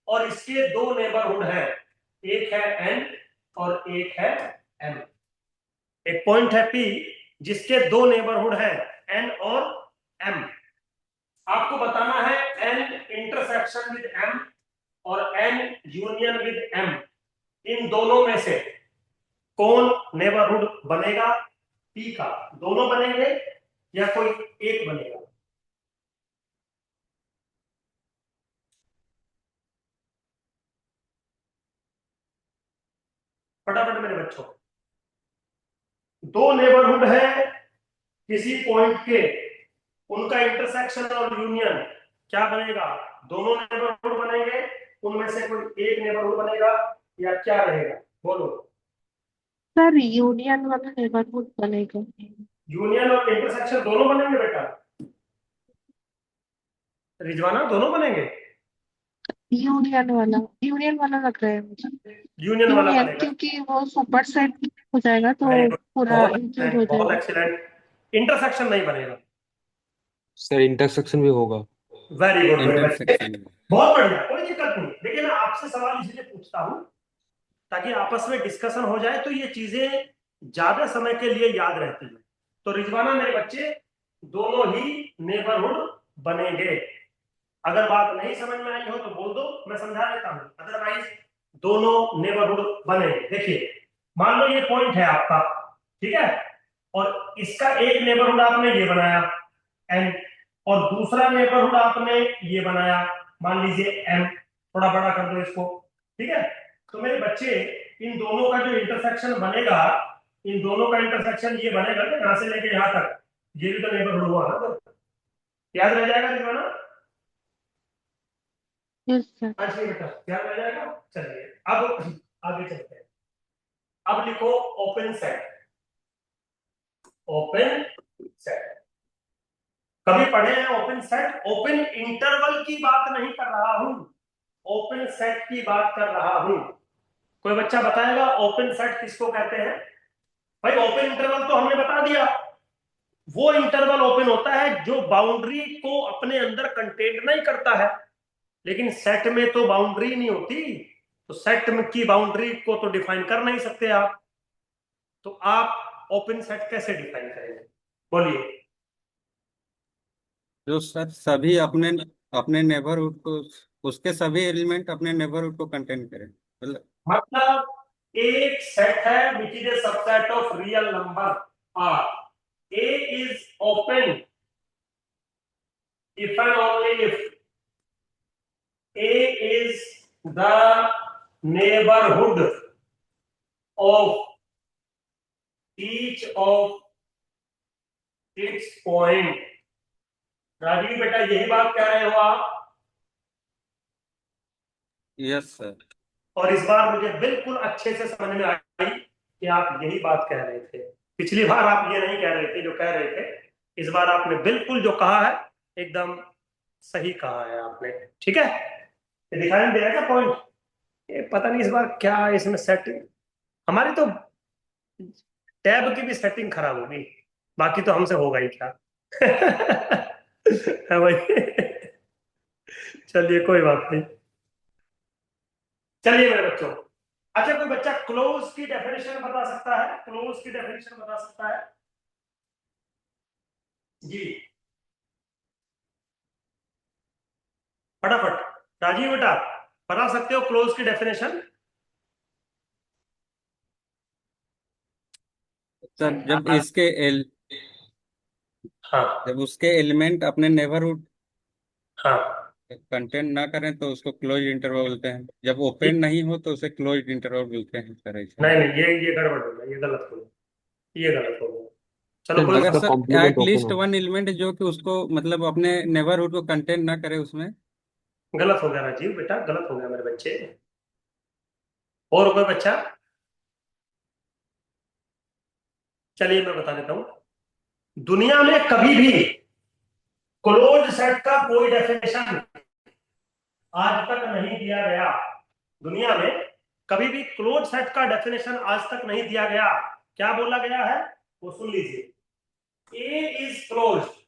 और इसके 2 नेबरहुड हैं, एक है N और एक है M। एक पॉइंट है P जिसके 2 नेबरहुड हैं N और M। आपको बताना है N इंटरसेक्शन विद M और N यूनियन विद M, इन दोनों में से कौन नेबरहुड बनेगा P का? दोनों बनेंगे या कोई एक बनेगा? फटाफट मेरे बच्चों, दो नेबरहुड है किसी पॉइंट के, उनका इंटरसेक्शन और यूनियन क्या बनेगा? दोनों नेबरहुड बनेंगे, उनमें से कोई एक नेबरहुड बनेगा, या क्या रहेगा? बोलो। सर यूनियन वाला नेबरहुड बनेगा। यूनियन और इंटरसेक्शन दोनों बनेंगे बेटा? रिजवाना, दोनों बनेंगे? यूनियन वाला लग रहा है मुझे। यूनियन वाला यूनियन, बनेगा। क्योंकि वो सुपर सेट हो जाएगा तो Very good. पूरा बहुत इंक्लूड हो excellent, बहुत जाएगा। एक्सीलेंट। इंटरसेक्शन नहीं बनेगा। सर इंटरसेक्शन भी होगा। वेरी गुड मेरे बच्चे, इंटरसेक्शन। बहुत बढ़िया, कोई दिक्कत नहीं। देखिए मैं आपसे सवाल इसलिए पूछता हूं ताकि आपस में डिस्कशन हो जाए, तो ये चीजें ज्यादा समय के लिए याद रहती है। तो रिजवाना मेरे बच्चे, दोनों ही नेबरहुड बनेंगे। अगर बात नहीं समझ में आई हो तो बोल दो, मैं समझा देता हूं। अदरवाइज दोनों नेबरहुड बनेंगे। देखिए मान लो ये पॉइंट है आपका, ठीक है, और इसका एक नेबरहुड आपने ये बनाया एन, और दूसरा नेबरहुड आपने ये बनाया, मान लीजिए एम। थोड़ा बड़ा कर दो इसको, ठीक है। तो मेरे बच्चे, इन दोनों का जो इंटरसेक्शन बनेगा, इन दोनों का इंटरसेक्शन ये बनेगा ना, यहां से लेके यहां तक, ये भी तो नेबरहुड हुआ ना, तो याद रह जाएगा रिजवाना? Yes sir. अच्छा बेटा, याद रह जाएगा। चलिए अब आगे चलते हैं। अब लिखो ओपन सेट। ओपन सेट कभी पढ़े हैं ओपन सेट? ओपन इंटरवल की बात नहीं कर रहा हूं, ओपन सेट की बात कर रहा हूं। कोई बच्चा बताएगा ओपन सेट किसको कहते हैं? भाई ओपन इंटरवल तो हमने बता दिया, वो इंटरवल ओपन होता है जो बाउंड्री को अपने अंदर कंटेन नहीं करता है। लेकिन सेट में तो बाउंड्री नहीं होती, तो सेट में की बाउंड्री को तो डिफाइन कर नहीं सकते आप। तो आप ओपन सेट कैसे डिफाइन करेंगे? बोलिए। जो सर सभी अपने अपने नेबरहुड को, उसके सभी एलिमेंट अपने नेबरहुड को कंटेन करें, मतलब एक सेट है which is a subset of real number R. A is open if and only if A is the neighborhood of each of its point। Rajeev बेटा यही बात कह रहे हो आप? Yes sir. और इस बार मुझे बिल्कुल अच्छे से समझ में आई कि आप यही बात कह रहे थे। पिछली बार आप ये नहीं कह रहे थे जो कह रहे थे, इस बार आपने बिल्कुल जो कहा है एकदम सही कहा है आपने, ठीक है। ये दिखाई नहीं दे रहा क्या पॉइंट? ये पता नहीं इस बार क्या है इसमें सेटिंग, हमारी तो टैब की भी सेटिंग खराब होगी, बाकी तो हमसे होगा ही क्या। है भाई। चलिए कोई बात नहीं। चलिए मेरे बच्चों, अच्छा कोई बच्चा क्लोज की डेफिनेशन बता सकता है? क्लोज की डेफिनेशन बता सकता है जी? फटाफट राजीव बेटा, बता सकते हो क्लोज की डेफिनेशन? सर जब इसके हाँ जब उसके एलिमेंट अपने नेबरहुड हाँ, कंटेन ना करें तो उसको क्लोज इंटरवल बोलते हैं। जब ओपन नहीं हो तो उसे क्लोज इंटरवल बोलते हैं सर, ऐसे। नहीं नहीं, ये गड़बड़ हो गया, ये गलत हो गया, ये गलत हो गया। चलो सर कोई अगर जिसका सर कॉम्प्लीमेंट ओपन एटलीस्ट हो। वन एलिमेंट जो कि उसको मतलब अपने नेबरहुड को कंटेन ना करे उसमें। गलत हो गया राजीव बेटा, गलत हो गया मेरे बच्चे। और कोई बच्चा? चलिए मैं बता देता हूं, दुनिया में कभी भी क्लोज सेट का कोई डेफिनेशन आज तक नहीं दिया गया। दुनिया में कभी भी क्लोज सेट का डेफिनेशन आज तक नहीं दिया गया। क्या बोला गया है वो सुन लीजिए। A is closed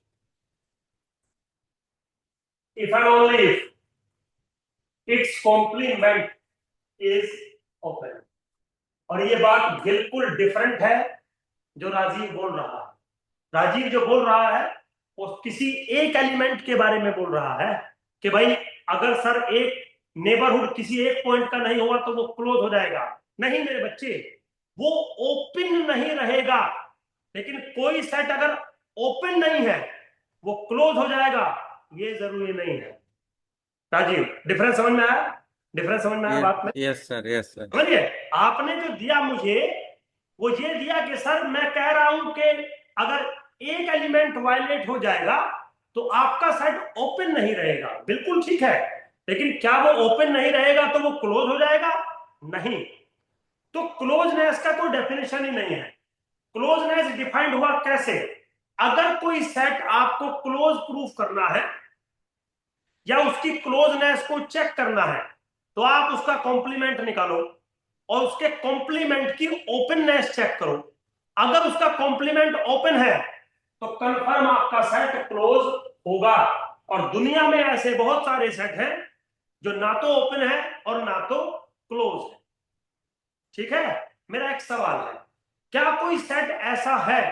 if and only if its complement is open। और ये बात बिल्कुल डिफरेंट है जो राजीव बोल रहा है। राजीव जो बोल रहा है वो किसी एक एलिमेंट के बारे में बोल रहा है कि भाई अगर सर एक नेबरहुड किसी एक पॉइंट का नहीं हुआ तो वो क्लोज हो जाएगा। नहीं मेरे बच्चे, वो ओपन नहीं रहेगा। लेकिन कोई सेट अगर ओपन नहीं है वो क्लोज हो जाएगा, ये जरूरी नहीं है। राजीव, डिफरेंस समझ में आया? डिफरेंस समझ में आया बात में? Yes sir, yes sir. समझिए, आपने जो दिया मुझे वो ये दिया कि सर मैं कह रहा हूं कि अगर एक एलिमेंट वायलेट हो जाएगा तो आपका सेट ओपन नहीं रहेगा। बिल्कुल ठीक है, लेकिन क्या वो ओपन नहीं रहेगा तो वो क्लोज हो जाएगा? नहीं। तो क्लोजनेस का कोई डेफिनेशन ही नहीं है। क्लोजनेस डिफाइंड हुआ कैसे? अगर कोई सेट आपको क्लोज प्रूफ करना है या उसकी क्लोजनेस को चेक करना है तो आप उसका कॉम्प्लीमेंट निकालो और उसके कॉम्प्लीमेंट की ओपननेस चेक करो। अगर उसका कॉम्प्लीमेंट ओपन है तो कंफर्म आपका सेट क्लोज होगा। और दुनिया में ऐसे बहुत सारे सेट हैं जो ना तो ओपन है और ना तो क्लोज है। ठीक है, मेरा एक सवाल है, क्या कोई सेट ऐसा है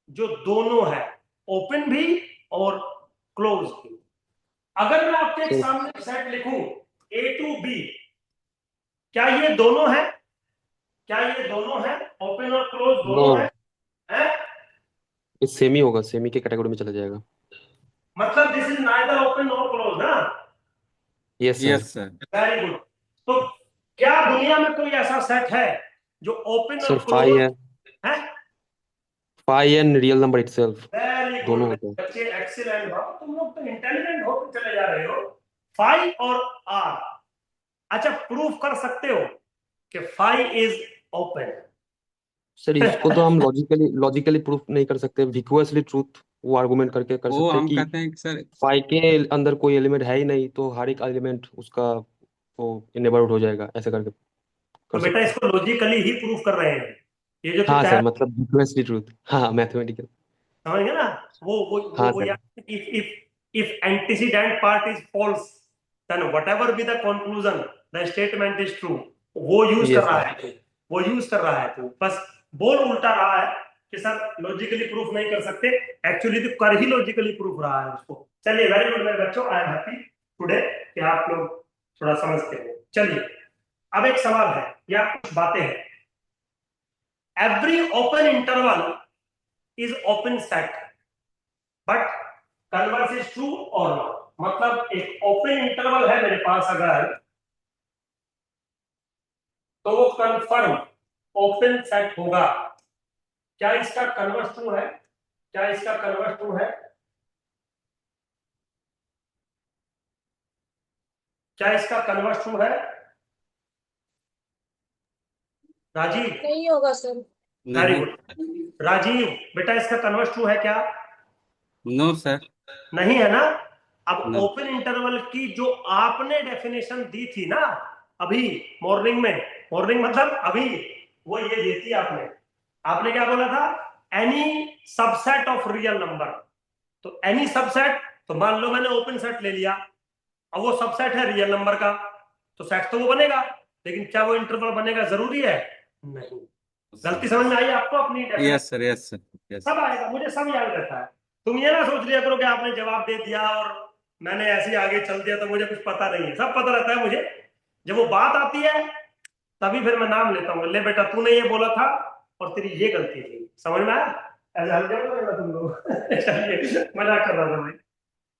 जो दोनों है, ओपन भी और क्लोज भी? अगर मैं आपके एक सामने सेट लिखूं A to B, क्या ये दोनों है? क्या ये दोनों है? ओपन और क्लोज दोनों नो, है? ये सेमी होगा, सेमी के कैटेगरी में चला जाएगा। मतलब दिस इज नाइदर ओपन और क्लोज ना? Yes sir. Yes sir. Very good. तो क्या दुनिया में कोई ऐसा सेट है जो ओपन सर और फाई क्लोज है, है? Phi and real number itself very दोनों गुड होते हैं। बच्चे, एक्सीलेंट। बाबा तुम लोग तो इंटेलिजेंट होते चले जा रहे हो। फाई और आर, अच्छा प्रूफ कर सकते हो कि फाई इज ओपन? सर इसको तो हम लॉजिकली प्रूफ नहीं कर सकते, विक्युअसली ट्रूथ वो आर्गुमेंट करके कर वो सकते हैं हम कि कहते हैं कि सर, फाई के अंदर कोई एलिमेंट है ही नहीं तो हर एक एलिमेंट उसका वो नेबरहुड हो जाएगा, ऐसे करके तो कर बेटा सकते हैं। इसको लॉजिकली ही प्रूफ कर रहे हैं, ये जो तू हाँ कह सर, रहा मतलब विक्युअसली ट्रूथ, हाँ मैथमेटिकल। है, समझ गया ना? हाँ वो सर। यार, if antecedent part is false then whatever be the conclusion the statement is true। वो यूज कर यस रहा सर। है तू, वो यूज कर रहा है तू, बस बोल उल्टा रहा है कि सर लॉजिकली प्रूफ नहीं कर सकते। एक्चुअली तो कर ही लॉजिकली प्रूफ रहा है उसको। चलिए, वेरी गुड मेरे बच्चों, आई एम हैप्पी टुडे कि आप लोग थोड़ा समझते हो। चलिए, अब एक सवाल है या कुछ बातें हैं। Every open interval is open set but converse is true और नॉट। मतलब एक ओपन इंटरवल है मेरे पास अगर, तो वो कंफर्म ओपन सेट होगा। क्या इसका कन्वर्स ट्रू है? क्या इसका कन्वर्स ट्रू है? क्या इसका कन्वर्स ट्रू है? राजीव, नहीं होगा सर। वेरी नहीं। गुड। राजीव बेटा, इसका कन्वर्स ट्रू है क्या? No sir. नहीं है ना? अब नो। ओपन इंटरवल की जो आपने डेफिनेशन दी थी ना अभी मॉर्निंग में, मॉर्निंग मतलब अभी, वो ये दी थी आपने। आपने क्या बोला था? Any subset of real number. तो एनी सबसेट, तो मान लो मैंने ओपन सेट ले लिया, अब वो सबसेट है रियल नंबर का, तो सेट तो वो बनेगा, लेकिन क्या वो इंटरवल बनेगा जरूरी है? नहीं। गलती समझ में आई आपको अपनी definition? Yes sir, yes sir, yes. सब आएगा, मुझे सब याद रहता है। तुम ये ना सोच लिया करो कि आपने जवाब दे दिया और मैंने ऐसे ही आगे चल दिया तो मुझे कुछ पता नहीं है। सब पता रहता है मुझे। जब वो बात आती है तभी फिर मैं नाम लेता हूँ, ले बेटा तूने ये बोला था और तेरी ये गलती थी। समझ में आया? ऐसे हल्के में बोलेगा तुम लोग। चलिए, मजाक कर रहा था भाई।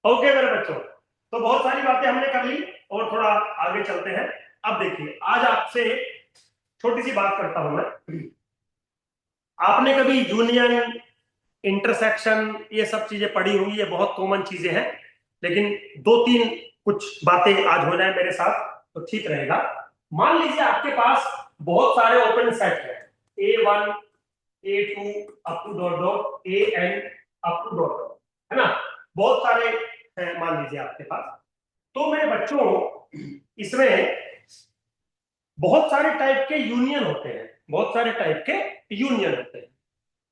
ओके मेरे बच्चों, तो बहुत सारी बातें हमने कर ली और थोड़ा आगे चलते हैं। अब देखिए, आज आपसे छोटी सी बात करता हूं मैं। आपने कभी यूनियन, इंटरसेक्शन, ये सब चीजें पढ़ी होंगी, ये बहुत कॉमन चीजें हैं, लेकिन दो तीन कुछ बातें आज हो जाए मेरे साथ तो ठीक रहेगा। मान लीजिए आपके पास बहुत सारे ओपन सेट है, A1 A2 up to dot dot AN up to dot dot, है ना? बहुत सारे हैं मान लीजिए आपके पास। तो मेरे बच्चों, इसमें बहुत सारे टाइप के यूनियन होते हैं, बहुत सारे टाइप के यूनियन होते हैं।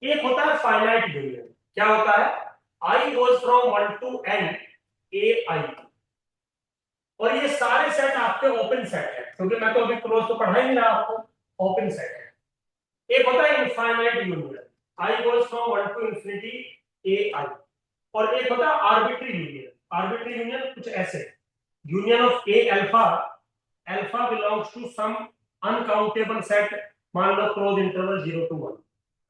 एक होता है फाइनाइट यूनियन। क्या होता है? I goes from 1 to n AI, और ये सारे सेट आपके ओपन सेट है, क्योंकि मैं तो अभी क्लोज तो पढ़ा ही नहीं रहा आपको, ओपन सेट है। एक होता है infinite union, I goes from 1 to infinity AI, और एक होता है आर्बिट्री यूनियन। आर्बिट्री यूनियन कुछ ऐसे, union of A alpha, alpha belongs to some uncountable set, मान लो क्लोज इंटरवल 0 to 1,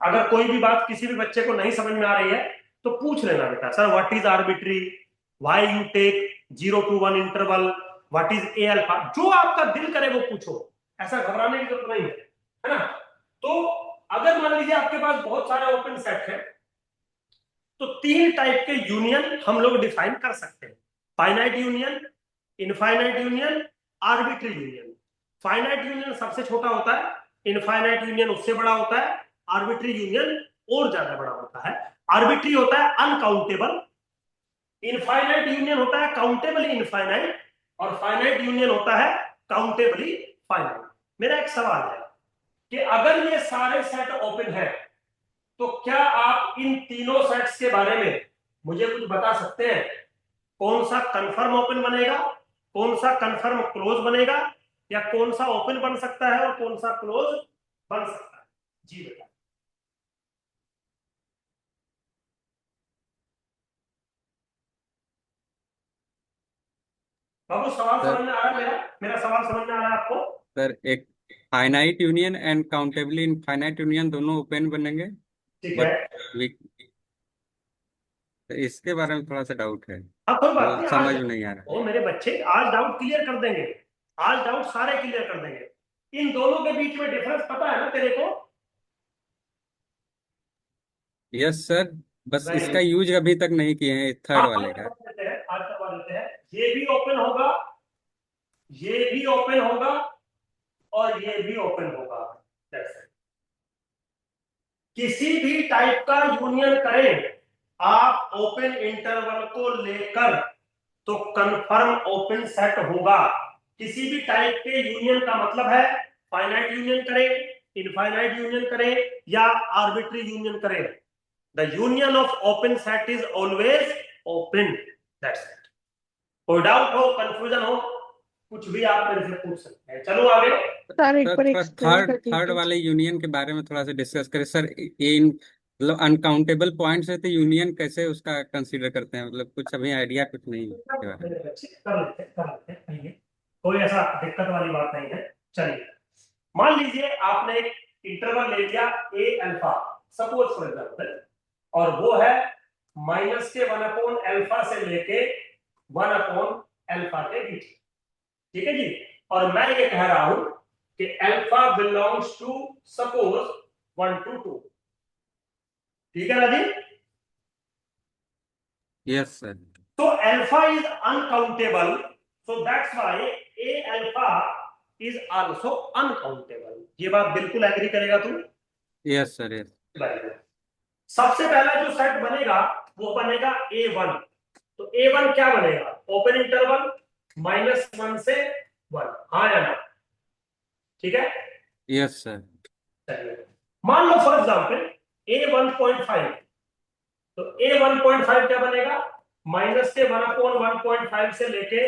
अगर कोई भी बात किसी भी बच्चे को नहीं समझ में आ रही है तो पूछ लेना बेटा, sir what is arbitrary, why you take 0 to 1 interval, what is A alpha, जो आपका दिल करे वो पूछो, ऐसा घबराने की जरूरत नहीं है ना। तो अगर मान लीजिए आपके पास बहुत सारे ओपन सेट है तो 3 टाइप के यूनियन हम लोग डिफाइन कर सकते हैं, finite union, infinite union, arbitrary union. Finite union सबसे छोटा होता है, इनफाइनाइट यूनियन उससे बड़ा होता है, आर्बिट्री यूनियन और ज्यादा बड़ा होता है। आर्बिट्री होता है अनकाउंटेबल, इनफाइनाइट यूनियन होता है काउंटेबली इनफाइनाइट, और फाइनाइट यूनियन होता है काउंटेबली फाइनाइट। मेरा एक सवाल है कि अगर ये सारे सेट ओपन है तो क्या आप इन तीनों सेट्स के बारे में मुझे कुछ बता सकते हैं? कौन सा कंफर्म ओपन बनेगा, कौन सा कंफर्म क्लोज बनेगा, या कौन सा ओपन बन सकता है और कौन सा क्लोज बन सकता है? जी बेटा। बाबू सवाल सर समझ में आ रहा है? मेरा मेरा सवाल समझ में आ रहा है आपको? सर एक finite union and countably infinite union दोनों ओपन बनेंगे, ठीक है। बट इसके बारे में थोड़ा सा डाउट है, हाँ कोई बात वो नहीं, समझ आज में नहीं आ रहा। ओ मेरे बच्चे आज डाउट क्लियर कर देंगे, आज डाउट सारे क्लियर कर देंगे। इन दोनों के बीच में डिफरेंस पता है ना तेरे को? यस सर, बस वेरी इसका गुड। यूज अभी तक नहीं किए हैं थर्ड आज वाले का। करवा देते हैं, आज करवा देते हैं। ये भी ओपन होगा, ये भी ओपन होगा और ये भी ओपन होगा। That's it. किसी भी टाइप का यूनियन करें आप ओपन इंटरवल को लेकर तो कंफर्म ओपन सेट होगा। किसी भी टाइप के यूनियन का मतलब है फाइनाइट यूनियन करें, इनफाइनाइट यूनियन करें या आर्बिट्री यूनियन करें, the union of open set is always open. That's it. कोई डाउट हो, कंफ्यूजन हो, कुछ भी आप मेरे से पूछ सकते हैं। चलो आगे। सर एक सर बार थोड़ा एक्सप्लेन कर थर्ड दीजिए। वाले यूनियन के बारे में थोड़ा सा डिस्कस करें सर। ये मतलब अनकाउंटेबल पॉइंट्स है तो यूनियन कैसे उसका कंसीडर करते हैं, मतलब कुछ अभी आइडिया कुछ नहीं है इसके बारे में। मेरे बच्चे कर लेते हैं आइए, कोई ऐसा दिक्कत वाली बात नहीं है। चलिए मान लीजिए आपने एक इंटरवल ले लिया ए अल्फा, सपोज फॉर एग्जांपल, और वो है माइनस के 1 अल्फा से लेके 1 अल्फा के बीच। ठीक है जी। और मैं ये कह रहा हूं कि alpha belongs to suppose 1 to 2। ठीक है ना जी? Yes sir. So alpha is uncountable, so that's why A alpha is also uncountable। ये बात बिल्कुल एग्री करेगा तू? Yes sir yes. Very good। सबसे पहला जो सेट बनेगा वो बनेगा A1। तो A1 क्या बनेगा? ओपन इंटरवल -1 से 1, हाँ या ना? ठीक है। Yes sir. चलिए मान लो फॉर एग्जांपल A1.5, तो A1.5 क्या बनेगा? माइनस के 1/1.5 से लेके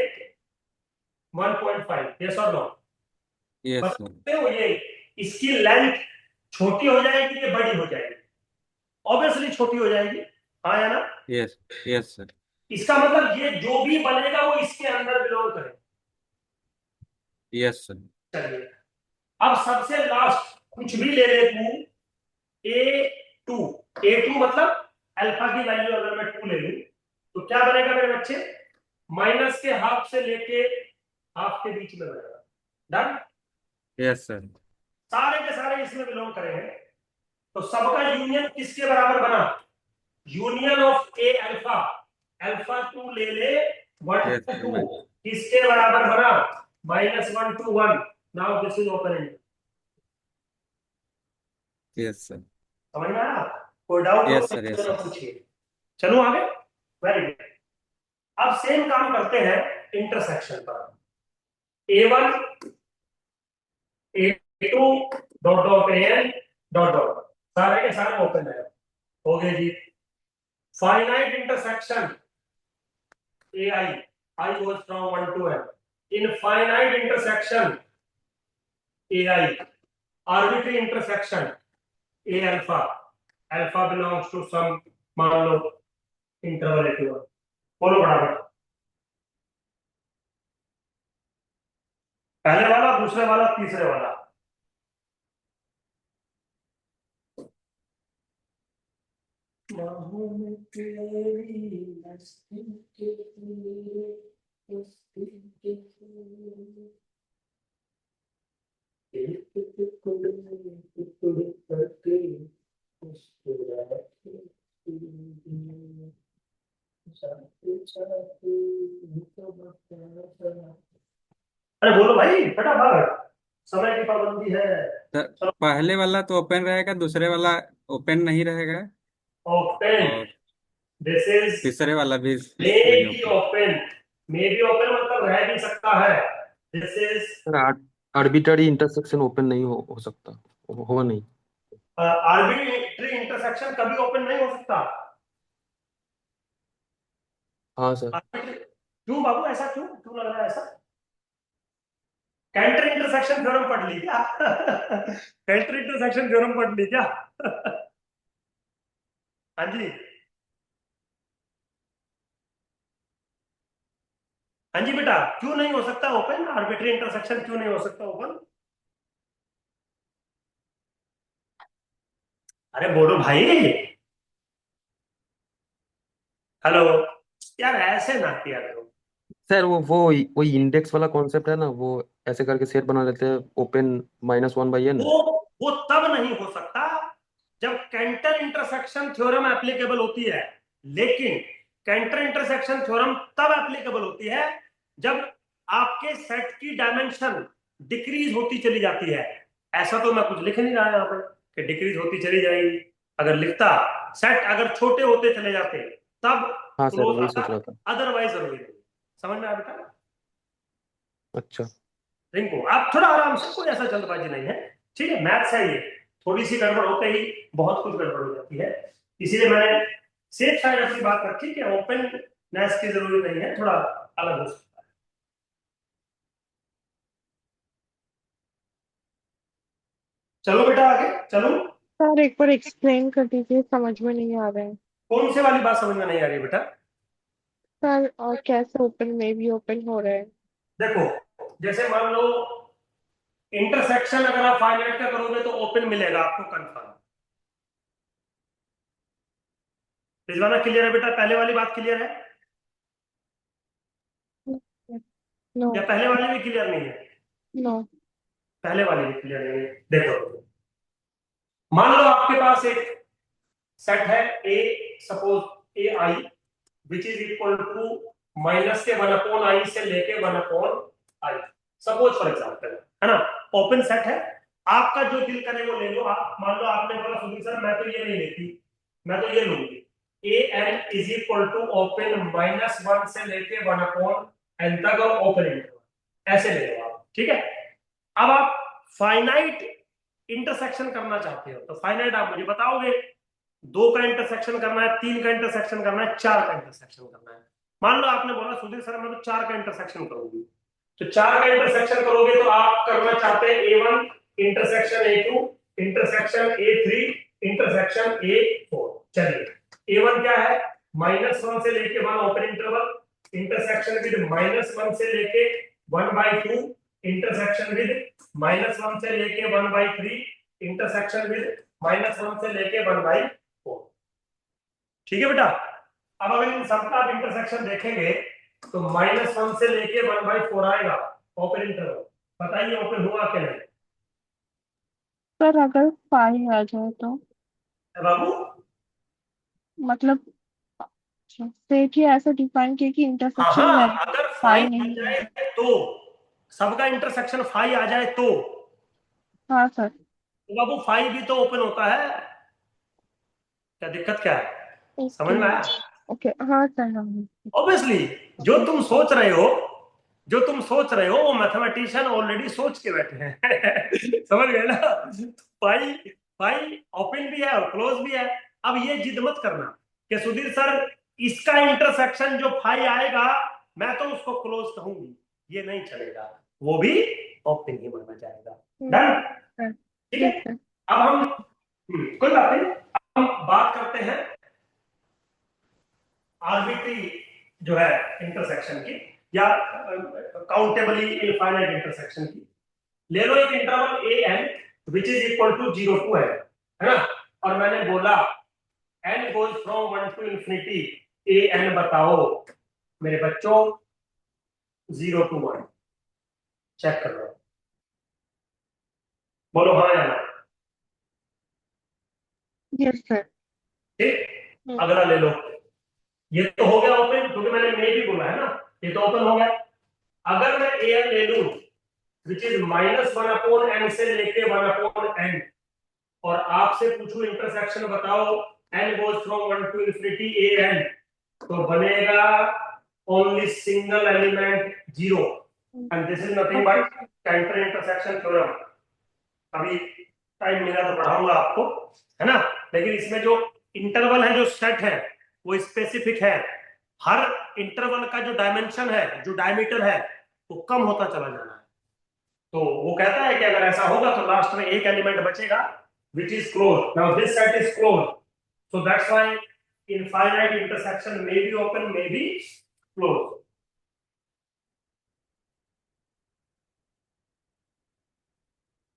1.5। यस और नो? Yes sir. बताते हो ये इसकी लेंथ छोटी हो जाएगी कि बड़ी हो जाएगी? ऑब्वियसली छोटी हो जाएगी, हाँ या ना? Yes yes sir. इसका मतलब ये जो भी बनेगा वो इसके अंदर बिलोंग करे। Yes sir. चलिए अब सबसे लास्ट कुछ भी ले ले तू, A2 मतलब अल्फा की वैल्यू अगर मैं 2 ले लूं तो क्या बनेगा मेरे बच्चे? माइनस के हाफ से लेके हाफ के बीच में बनेगा। डन? Yes sir. सारे के सारे इसमें बिलोंग करेंगे, तो सबका यूनियन किसके बराबर बना? Union of A alpha, alpha 2 ले ले 1 यस to सर 2 किसके बराबर बना? -1 to 1। Now this is open and. Yes sir. समझ में आया? कोई डाउट हो यस सर यस तो सर। पूछिए। चलो आगे। Very good. अब सेम काम करते हैं इंटरसेक्शन पर। A1 A2 dot dot AN dot dot, सारे के सारे ओपन है, हो गए जी। Finite intersection AI, I goes from 1 to n। Infinite intersection AI, arbitrary intersection A alpha, alpha belongs to some मान लो इंटरवल A2। बोलो बराबर। पहले वाला, दूसरे वाला, तीसरे वाला। बाहों में तेरी मस्ती के लिए, मस्ती के लिए, एक टुकड़े टुकड़े करके मुस्कुराते हुए, जाते जाते तो बता। अरे बोलो भाई फटाफट, समय की पाबंदी है। सर पहले वाला तो ओपन रहेगा, दूसरे वाला ओपन नहीं रहेगा, ओपन, और दिस इज तीसरे वाला भी मे नहीं be open. Open, may be open मतलब रह भी सकता है। This is sir arbitrary intersection open नहीं हो सकता, होगा नहीं। आर्बिट्री इंटरसेक्शन कभी ओपन नहीं हो सकता। हाँ सर। क्यों बाबू, ऐसा क्यों क्यों लग रहा है ऐसा? कैंटर इंटरसेक्शन थ्योरम पढ़ ली क्या? कैंटर इंटरसेक्शन थ्योरम पढ़ ली क्या? हाँ जी, हाँ जी बेटा, क्यों नहीं हो सकता ओपन? आर्बिट्री इंटरसेक्शन क्यों नहीं हो सकता ओपन? अरे बोलो भाई, हेलो, यार ऐसे ना किया करो। सर वो वही इंडेक्स वाला कॉन्सेप्ट है ना, वो ऐसे करके सेट बना लेते हैं, ओपन -1/n। वो तब नहीं हो सकता जब कैंटर इंटरसेक्शन थ्योरम एप्लीकेबल होती है, लेकिन कैंटर इंटरसेक्शन थ्योरम तब एप्लीकेबल होती है जब आपके सेट की डायमेंशन डिक्रीज होती चली जाती है। ऐसा तो मैं कुछ लिख नहीं रहा यहाँ पर कि डिक्रीज होती चली जाएगी। अगर लिखता सेट अगर छोटे होते चले जाते तब हाँ सर, क्लोज वही आता, सोच रहा था। अदरवाइज जरूरी नहीं। समझ में आ बेटा? अच्छा। रिंकू आप थोड़ा आराम से, कोई ऐसा जल्दबाजी नहीं है, ठीक है? मैथ्स है ये, थोड़ी सी गड़बड़ होते ही बहुत कुछ गड़बड़ हो जाती है। इसीलिए मैंने सेफ साइड अपनी बात रखी कि ओपन मैथ्स की जरूरत नहीं है, थोड़ा अलग हो सकता है। चलो बेटा आगे चलो। सर एक बार एक्सप्लेन कर दीजिए, समझ में नहीं आ रहा है। कौन से वाली बात समझ में नहीं आ रही बेटा? सर और कैसे ओपन में भी ओपन हो रहा है? देखो, जैसे मान लो इंटरसेक्शन अगर आप फाइनाइट का करोगे तो ओपन मिलेगा आपको कंफर्म। रिजवाना क्लियर है बेटा? पहले वाली बात क्लियर है नो। या पहले वाली भी क्लियर नहीं है? नो। पहले वाली भी क्लियर नहीं है। देखो, मान लो आपके पास एक सेट है A, suppose A I, which is equal to minus के 1/i से लेके 1/i, सपोज फॉर एग्जांपल, है ना? ओपन सेट है, आपका जो दिल करे वो ले लो। आप मान लो आपने बोला सुधीर सर मैं तो ये नहीं लेती, मैं तो ये लूंगी, A N is equal to open -1 से लेके 1/n तक और ओपन इंटरवल, ऐसे ले लो आप, ठीक है? अब आप फाइनाइट इंटरसेक्शन करना चाहते हो तो फाइनाइट आप मुझे बताओगे, 2 का इंटरसेक्शन करना है, 3 का इंटरसेक्शन करना है, 4 का इंटरसेक्शन करना है। मान लो आपने बोला सुधीर सर मैं तो 4 का इंटरसेक्शन करूंगी, तो 4 का इंटरसेक्शन करोगे तो आप करना चाहते हैं A1 intersection A2 intersection A3 intersection A4। चलिए A1 क्या है? -1 से लेके 1 ओपन इंटरवल, इंटरसेक्शन विद -1 से लेके 1/2 इंटरसेक्शन विद -1 से लेके 1/3 इंटरसेक्शन विद -1 से लेके 1/4। ठीक है बेटा? अब अगर इन सबका आप इंटरसेक्शन देखेंगे तो -1 से लेके 1/4 आएगा ओपन इंटरवल। बताइए ओपन हुआ कि नहीं? सर अगर फाई आ जाए तो बाबू मतलब सेट ही ऐसा डिफाइन किया कि हाँ इंटरसेक्शन हाँ, में अगर फाई फाई आ नहीं जाए है। तो, सबका इंटरसेक्शन फाई आ जाए तो हाँ सर। बाबू फाई भी तो ओपन होता है, क्या दिक्कत क्या है? समझ ओके। में आया? ओके हाँ सर हाँ। ऑब्वियसली जो तुम सोच रहे हो, जो तुम सोच रहे हो वो मैथमेटिशियन ऑलरेडी सोच के बैठे हैं। समझ गए ना? फाई फाई ओपन भी है और क्लोज भी है। अब ये जिद मत करना कि सुधीर सर इसका इंटरसेक्शन जो फाई आएगा मैं तो उसको क्लोज कहूंगी, ये नहीं चलेगा, वो भी ओपन ही माना जाएगा। डन? सर ठीक है? Yes sir. अब हम कोई बात नहीं, हम बात करते हैं आर्बिट्री जो है इंटरसेक्शन की, या काउंटेबली इनफाइनाइट इंटरसेक्शन की। ले लो एक interval A N which is equal to 0 to n, है ना? और मैंने बोला n goes from 1 to infinity a n बताओ मेरे बच्चों 0 to 1 चेक कर लो, बोलो हाँ या ना। Yes, sir. ठीक, अगला ले लो। ये तो हो गया ओपन, क्योंकि मैंने मे भी बोला है ना, ये तो ओपन हो गया। अगर मैं ए एन ले लूं विच इज -1/n से लेके 1/n और आपसे पूछूं इंटरसेक्शन बताओ n goes from 1 to infinity a n, तो बनेगा only single element 0 and this is nothing but Cantor intersection theorem. अभी टाइम मिला तो पढ़ाऊंगा आपको, है ना। लेकिन इसमें जो इंटरवल है, जो सेट है, वो स्पेसिफिक है। हर इंटरवल का जो डायमेंशन है, जो डायमीटर है, वो कम होता चला जाना है। तो वो कहता है कि अगर ऐसा होगा तो लास्ट में एक एलिमेंट बचेगा which is closed. Now this set is closed, so that's why infinite intersection may be open, may be closed.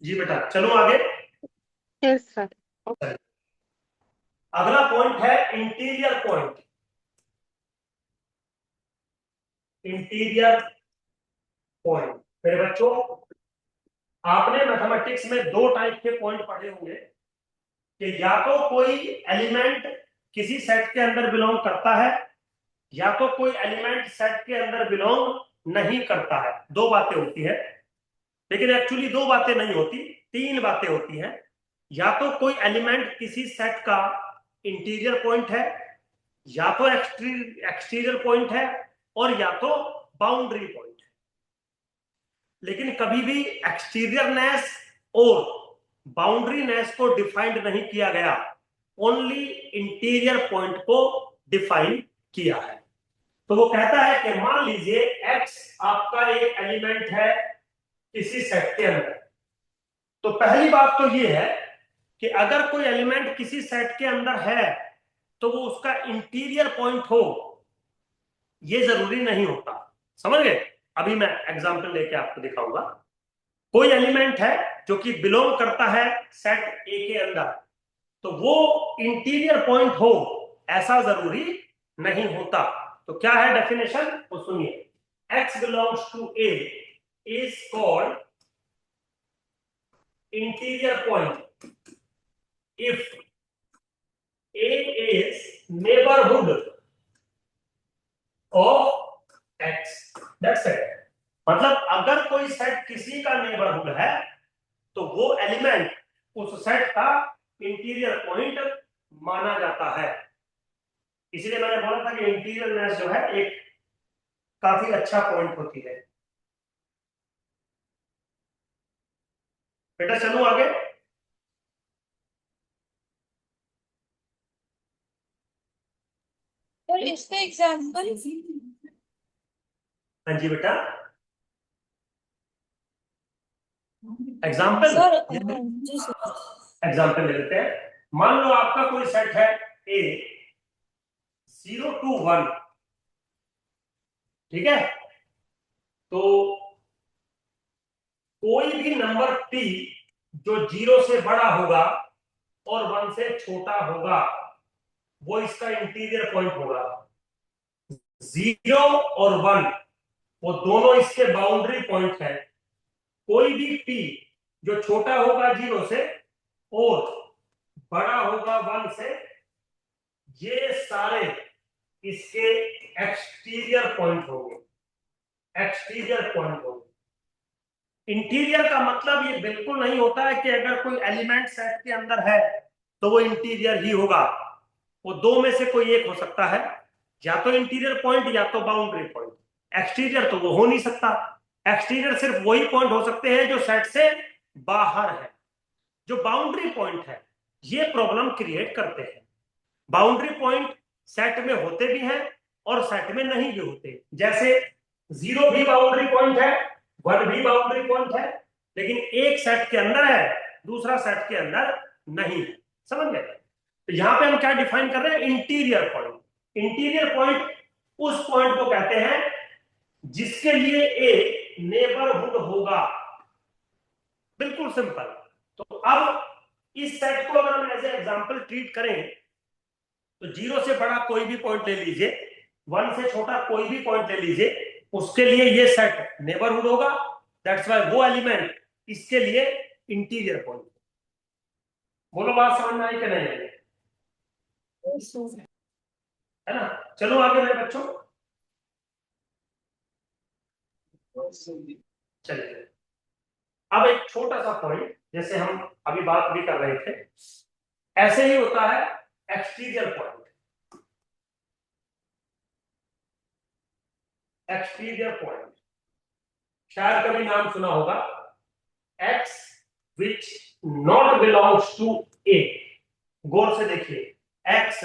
जी बेटा चलो आगे। Yes, sir. अगला पॉइंट है इंटीरियर पॉइंट। इंटीरियर पॉइंट मेरे बच्चों, आपने मैथमेटिक्स में दो टाइप के पॉइंट पढ़े होंगे कि या तो कोई एलिमेंट किसी सेट के अंदर बिलोंग करता है, या तो कोई एलिमेंट सेट के अंदर बिलोंग नहीं करता है। दो बातें होती है, लेकिन एक्चुअली दो बातें नहीं होती, तीन बातें होती हैं। या तो कोई एलिमेंट किसी सेट का इंटीरियर पॉइंट है, या तो एक्सटीरियर पॉइंट है, और या तो बाउंड्री पॉइंट है। लेकिन कभी भी एक्सटीरियरनेस और बाउंड्रीनेस को डिफाइंड नहीं किया गया, ओनली इंटीरियर पॉइंट को डिफाइन किया है। तो वो कहता है कि मान लीजिए x आपका एक एलिमेंट है किसी सेट के अंदर। तो पहली बात तो ये है कि अगर कोई एलिमेंट किसी सेट के अंदर है तो वो उसका इंटीरियर पॉइंट हो, ये जरूरी नहीं होता। समझ गए? अभी मैं एग्जांपल लेके आपको दिखाऊंगा। कोई एलिमेंट है जो कि बिलोंग करता है सेट ए के अंदर, तो वो इंटीरियर पॉइंट हो ऐसा जरूरी नहीं होता। तो क्या है डेफिनेशन, वो सुनिए। x belongs to A is called interior point if A is neighborhood of x. That's it. मतलब अगर कोई सेट किसी का नेबरहुड है तो वो एलिमेंट उस सेट का इंटीरियर पॉइंट माना जाता है। इसलिए मैंने बोला था कि इंटीरियरनेस जो है एक काफी अच्छा पॉइंट होती है। बेटा चलो आगे। और इसका एग्जांपल हाँ जी बेटा, एग्जाम्पल सर जी सर। एग्जाम्पल ले लेते हैं। मान लो आपका कोई सेट है A 0 to 1, ठीक है। तो कोई भी नंबर P जो 0 से बड़ा होगा और 1 से छोटा होगा वो इसका इंटीरियर पॉइंट होगा। 0 और 1 वो दोनों इसके बाउंड्री पॉइंट है। कोई भी P जो छोटा होगा 0 से और बड़ा होगा 1 से, ये सारे इसके एक्सटीरियर पॉइंट होंगे। एक्सटीरियर पॉइंट होंगे। इंटीरियर का मतलब ये बिल्कुल नहीं होता है कि अगर कोई एलिमेंट सेट के अंदर है तो वो इंटीरियर ही होगा। वो दो में से कोई एक हो सकता है, या तो इंटीरियर पॉइंट या तो बाउंड्री पॉइंट। एक्सटीरियर तो वो हो नहीं सकता। एक्सटीरियर सिर्फ वही पॉइंट हो सकते हैं जो सेट से बाहर है। जो बाउंड्री पॉइंट है ये प्रॉब्लम क्रिएट करते हैं। बाउंड्री पॉइंट सेट में होते भी हैं और सेट में नहीं भी होते। जैसे 0 भी बाउंड्री पॉइंट है, 1 भी बाउंड्री पॉइंट है, लेकिन एक सेट के अंदर है, दूसरा सेट के अंदर नहीं है। समझ गए? तो यहां पे हम क्या डिफाइन कर रहे हैं, इंटीरियर पॉइंट। इंटीरियर पॉइंट उस पॉइंट को कहते हैं जिसके लिए एक नेबरहुड होगा। बिल्कुल सिंपल। तो अब इस सेट को अगर हम एज ए एग्जांपल ट्रीट करें तो 0 से बड़ा कोई भी पॉइंट ले लीजिए, 1 से छोटा कोई भी पॉइंट ले लीजिए, उसके लिए ये सेट नेबरहुड होगा। दैट्स वाई वो एलिमेंट इसके लिए इंटीरियर पॉइंट। बोलो बात समझ में आई कि नहीं आई? है ना? चलो आगे मेरे बच्चों, चलिए अब एक छोटा सा पॉइंट, जैसे हम अभी बात भी कर रहे थे, ऐसे ही होता है एक्सटीरियर पॉइंट। एक्सटीरियर पॉइंट शायद कभी नाम सुना होगा, X which not belongs to A. गौर से देखिए, X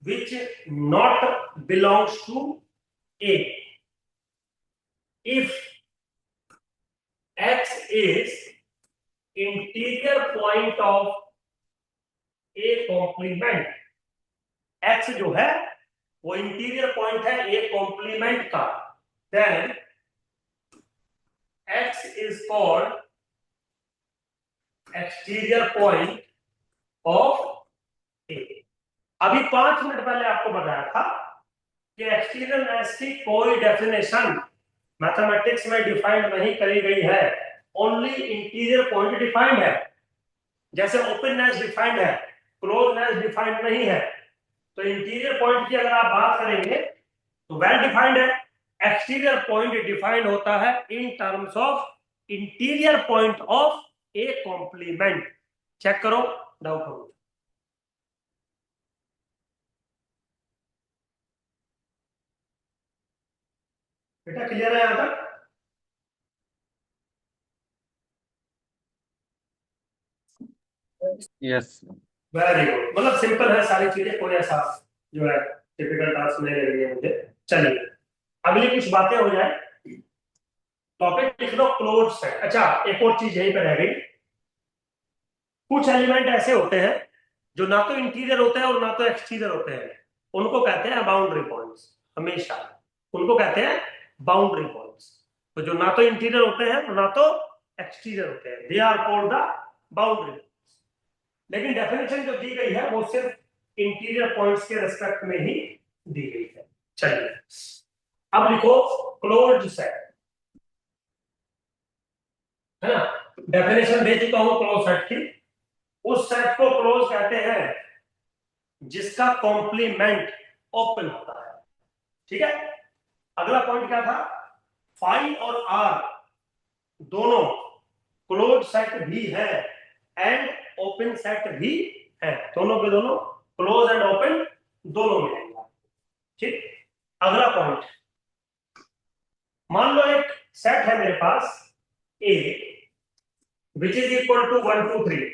which not belongs to A. If x is interior point of a complement, x जो है वो इंटीरियर पॉइंट है a कॉम्प्लीमेंट का, then x is called exterior point of a। अभी 5 मिनट पहले आपको बताया था कि एक्सटीरियरनेस की कोई डेफिनेशन मैथमेटिक्स में डिफाइंड नहीं करी गई है, ओनली इंटीरियर पॉइंट डिफाइंड है। जैसे ओपननेस डिफाइंड है, क्लोजनेस डिफाइंड नहीं है। तो इंटीरियर पॉइंट की अगर आप बात करेंगे तो वेल डिफाइंड है। एक्सटीरियर पॉइंट डिफाइंड होता है in terms of interior point of a complement. Check करो, डाउट हो बेटा? क्लियर है यहां तक? यस। वेरी गुड, मतलब सिंपल है सारी चीजें, कोई ऐसा जो है टिपिकल टास्क नहीं लग रही है मुझे। चलिए अगली कुछ बातें हो जाए। टॉपिक लिख लो क्लोज सेट। अच्छा एक और चीज यहीं पर रह गई, कुछ एलिमेंट ऐसे होते हैं जो ना तो इंटीरियर होते हैं और ना तो एक्सटीरियर होते हैं, उनको कहते हैं बाउंड्री पॉइंट्स। हमेशा उनको कहते हैं बाउंड्री पॉइंट्स। तो जो ना तो इंटीरियर होते हैं और ना तो एक्सटीरियर होते हैं, they are called the boundary. लेकिन डेफिनेशन जो दी गई है वो सिर्फ इंटीरियर पॉइंट्स के रेस्पेक्ट में ही दी गई है। चलिए अब लिखो क्लोज्ड सेट, है ना? डेफिनेशन दे चुका हूं क्लोज सेट की। उस सेट को क्लोज कहते हैं जिसका कॉम्प्लीमेंट ओपन होता है। ठीक है, अगला पॉइंट क्या था? फाई और आर दोनों क्लोज सेट भी है एंड ओपन सेट भी है, दोनों के दोनों क्लोज एंड ओपन दोनों मिलेंगे। ठीक, अगला पॉइंट, मान लो एक सेट है मेरे पास ए विच इज इक्वल टू 1 2 3।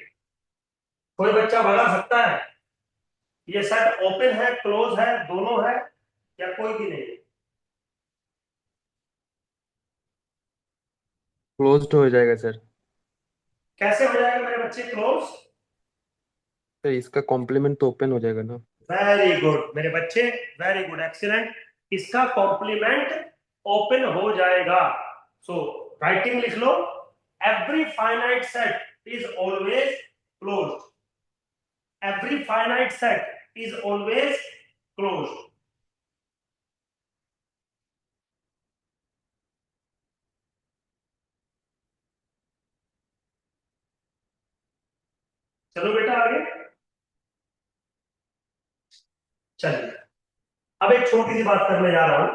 कोई बच्चा बता सकता है ये सेट ओपन है, क्लोज है, दोनों है, या कोई भी नहीं? क्लोज्ड हो जाएगा सर। कैसे हो जाएगा मेरे बच्चे क्लोज? सर इसका कॉम्प्लीमेंट तो ओपन हो जाएगा ना। वेरी गुड मेरे बच्चे, वेरी गुड, एक्सीलेंट। इसका कॉम्प्लीमेंट ओपन हो जाएगा। सो राइटिंग लिख लो, every finite set is always closed. Every finite set is always closed. चलो बेटा आगे चलिए। अब एक छोटी सी बात करने जा रहा हूं।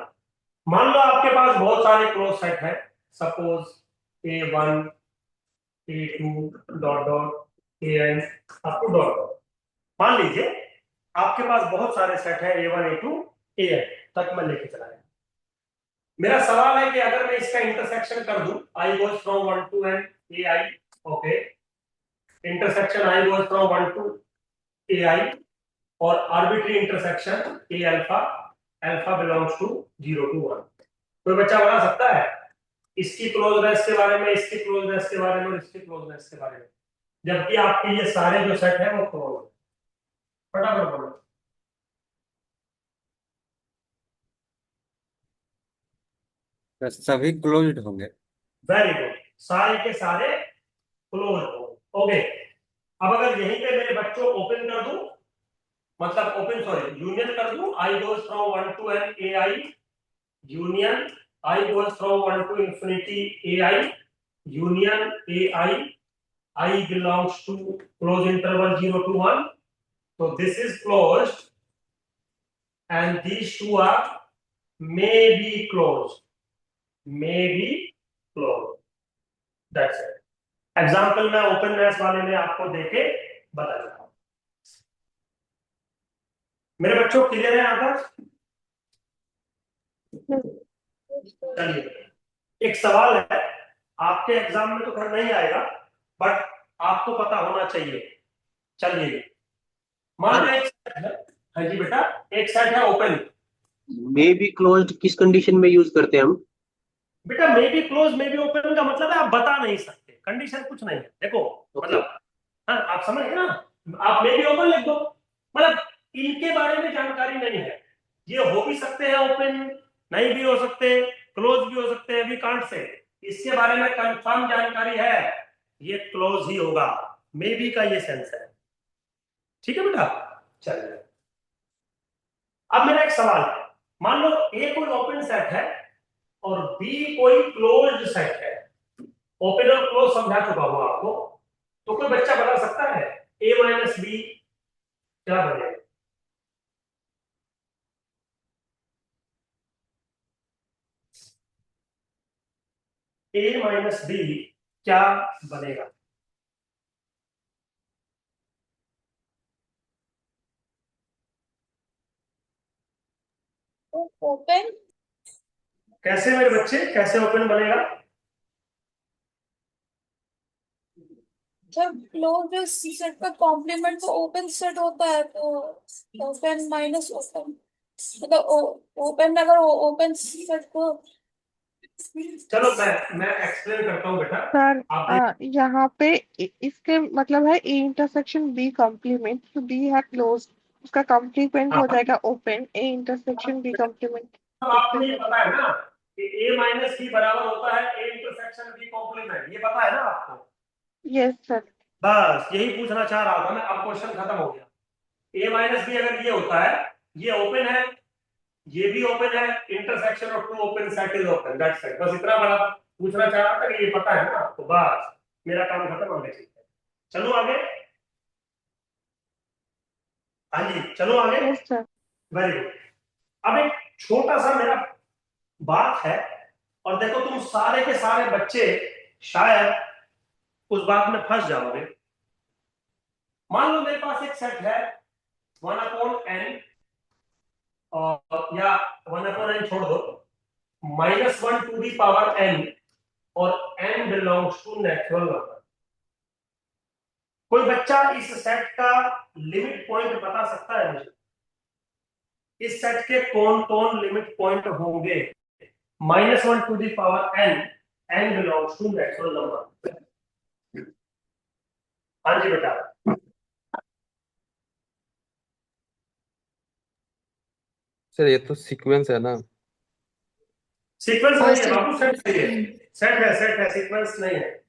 मान लो आपके पास बहुत सारे क्लोज सेट है, suppose A1 A2 dot dot AN up to dot dot. मान लीजिए आपके पास बहुत सारे सेट है A1 A2 AN तक मैं लेके चला गया। मेरा सवाल है कि अगर मैं इसका इंटरसेक्शन कर दूं, I goes from 1 to N AI, okay, intersection I goes from 1 to AI और arbitrary intersection A alpha, alpha belongs to 0 to 1। कोई बच्चा बता सकता है इसकी क्लोजनेस के बारे में, इसकी क्लोजनेस के बारे में और इसकी क्लोजनेस के बारे में, जबकि आपके ये सारे जो सेट है वो क्लोज है? फटाफट बोलो। तो सभी क्लोज्ड होंगे। वेरी गुड, सारे के सारे क्लोज हो। ओके, अब अगर यहीं पे मेरे बच्चों ओपन कर दूं मतलब ओपन सॉरी यूनियन कर दूं, I goes from 1 to n ai, union I goes from 1 to infinity ai, union I belongs to close interval 0 to 1. So this is closed and these two are may be closed. May be closed. That's it. Example मैं ओपननेस वाले में आपको देके बता देता हूं। मेरे बच्चों क्लियर है यहाँ तक? चलिए एक सवाल है, आपके एग्जाम में तो खैर नहीं आएगा बट आपको पता होना चाहिए। चलिए मान लो एक सेट है, हाँ जी बेटा, एक सेट है ओपन। मे बी क्लोज्ड किस कंडीशन में यूज करते हैं हम? बेटा may be close may be open का मतलब है आप बता नहीं सकते, कंडीशन कुछ नहीं है। देखो मतलब हाँ आप समझ गए ना, आप मे बी ओपन लिख दो, मतलब इनके बारे में जानकारी नहीं है। ये हो भी सकते हैं ओपन, नहीं भी हो सकते, क्लोज भी हो सकते हैं, वी कांट से। इसके बारे में कंफर्म जानकारी है, ये क्लोज ही होगा। मे बी का ये सेंस है। ठीक है बेटा, चलिए अब मेरा एक सवाल है, मान लो ए कोई ओपन सेट है और बी कोई क्लोज्ड सेट है। ओपन और क्लोज समझा चुका हूं आपको, तो कोई बच्चा बता सकता है ए माइनस बी क्या बनेगा? ए माइनस बी क्या बनेगा? ओपन कैसे मेरे बच्चे, कैसे ओपन बनेगा? जब क्लोज सेट का कॉम्प्लीमेंट तो ओपन सेट होता है, तो ओपन माइनस ओपन, मतलब ओपन में अगर ओपन सेट को चलो मैं एक्सप्लेन करता हूं बेटा। सर यहाँ पे इसके मतलब है ए इंटरसेक्शन बी कॉम्प्लीमेंट, तो बी है क्लोज, उसका कॉम्प्लीमेंट हो जाएगा open, A intersection B complement. अब आपको ये पता है ना कि a माइनस बी बराबर होता है a इंटरसेक्शन b कॉम्प्लीमेंट, ये पता है ना आपको? Yes sir. बस यही पूछना चाह रहा था मैं, अब क्वेश्चन खत्म हो गया। a माइनस बी अगर ये होता है, ये ओपन है, ये भी ओपन है, intersection of two open set is open, that's it. बस इतना बड़ा पूछना चाह रहा था कि ये पता है ना आपको, बस मेरा काम खत्म हो गया। चलो आगे, हाँ जी चलो आगे। Yes sir. Very good. अब एक छोटा सा मेरा बात है, और देखो तुम सारे के सारे बच्चे शायद उस बात में फंस जाओगे। मान लो मेरे पास एक सेट है 1/n, और या 1/n छोड़ दो, -1 to the power n, और n belongs to natural number. कोई बच्चा इस सेट का लिमिट पॉइंट बता सकता है मुझे? इस सेट के कौन कौन लिमिट पॉइंट होंगे? -1 to the power n, n belongs to natural number. हाँ जी बेटा, सर ये तो सीक्वेंस है ना? सीक्वेंस नहीं है बाबू, सेट सही है, सेट है, सीक्वेंस नहीं है।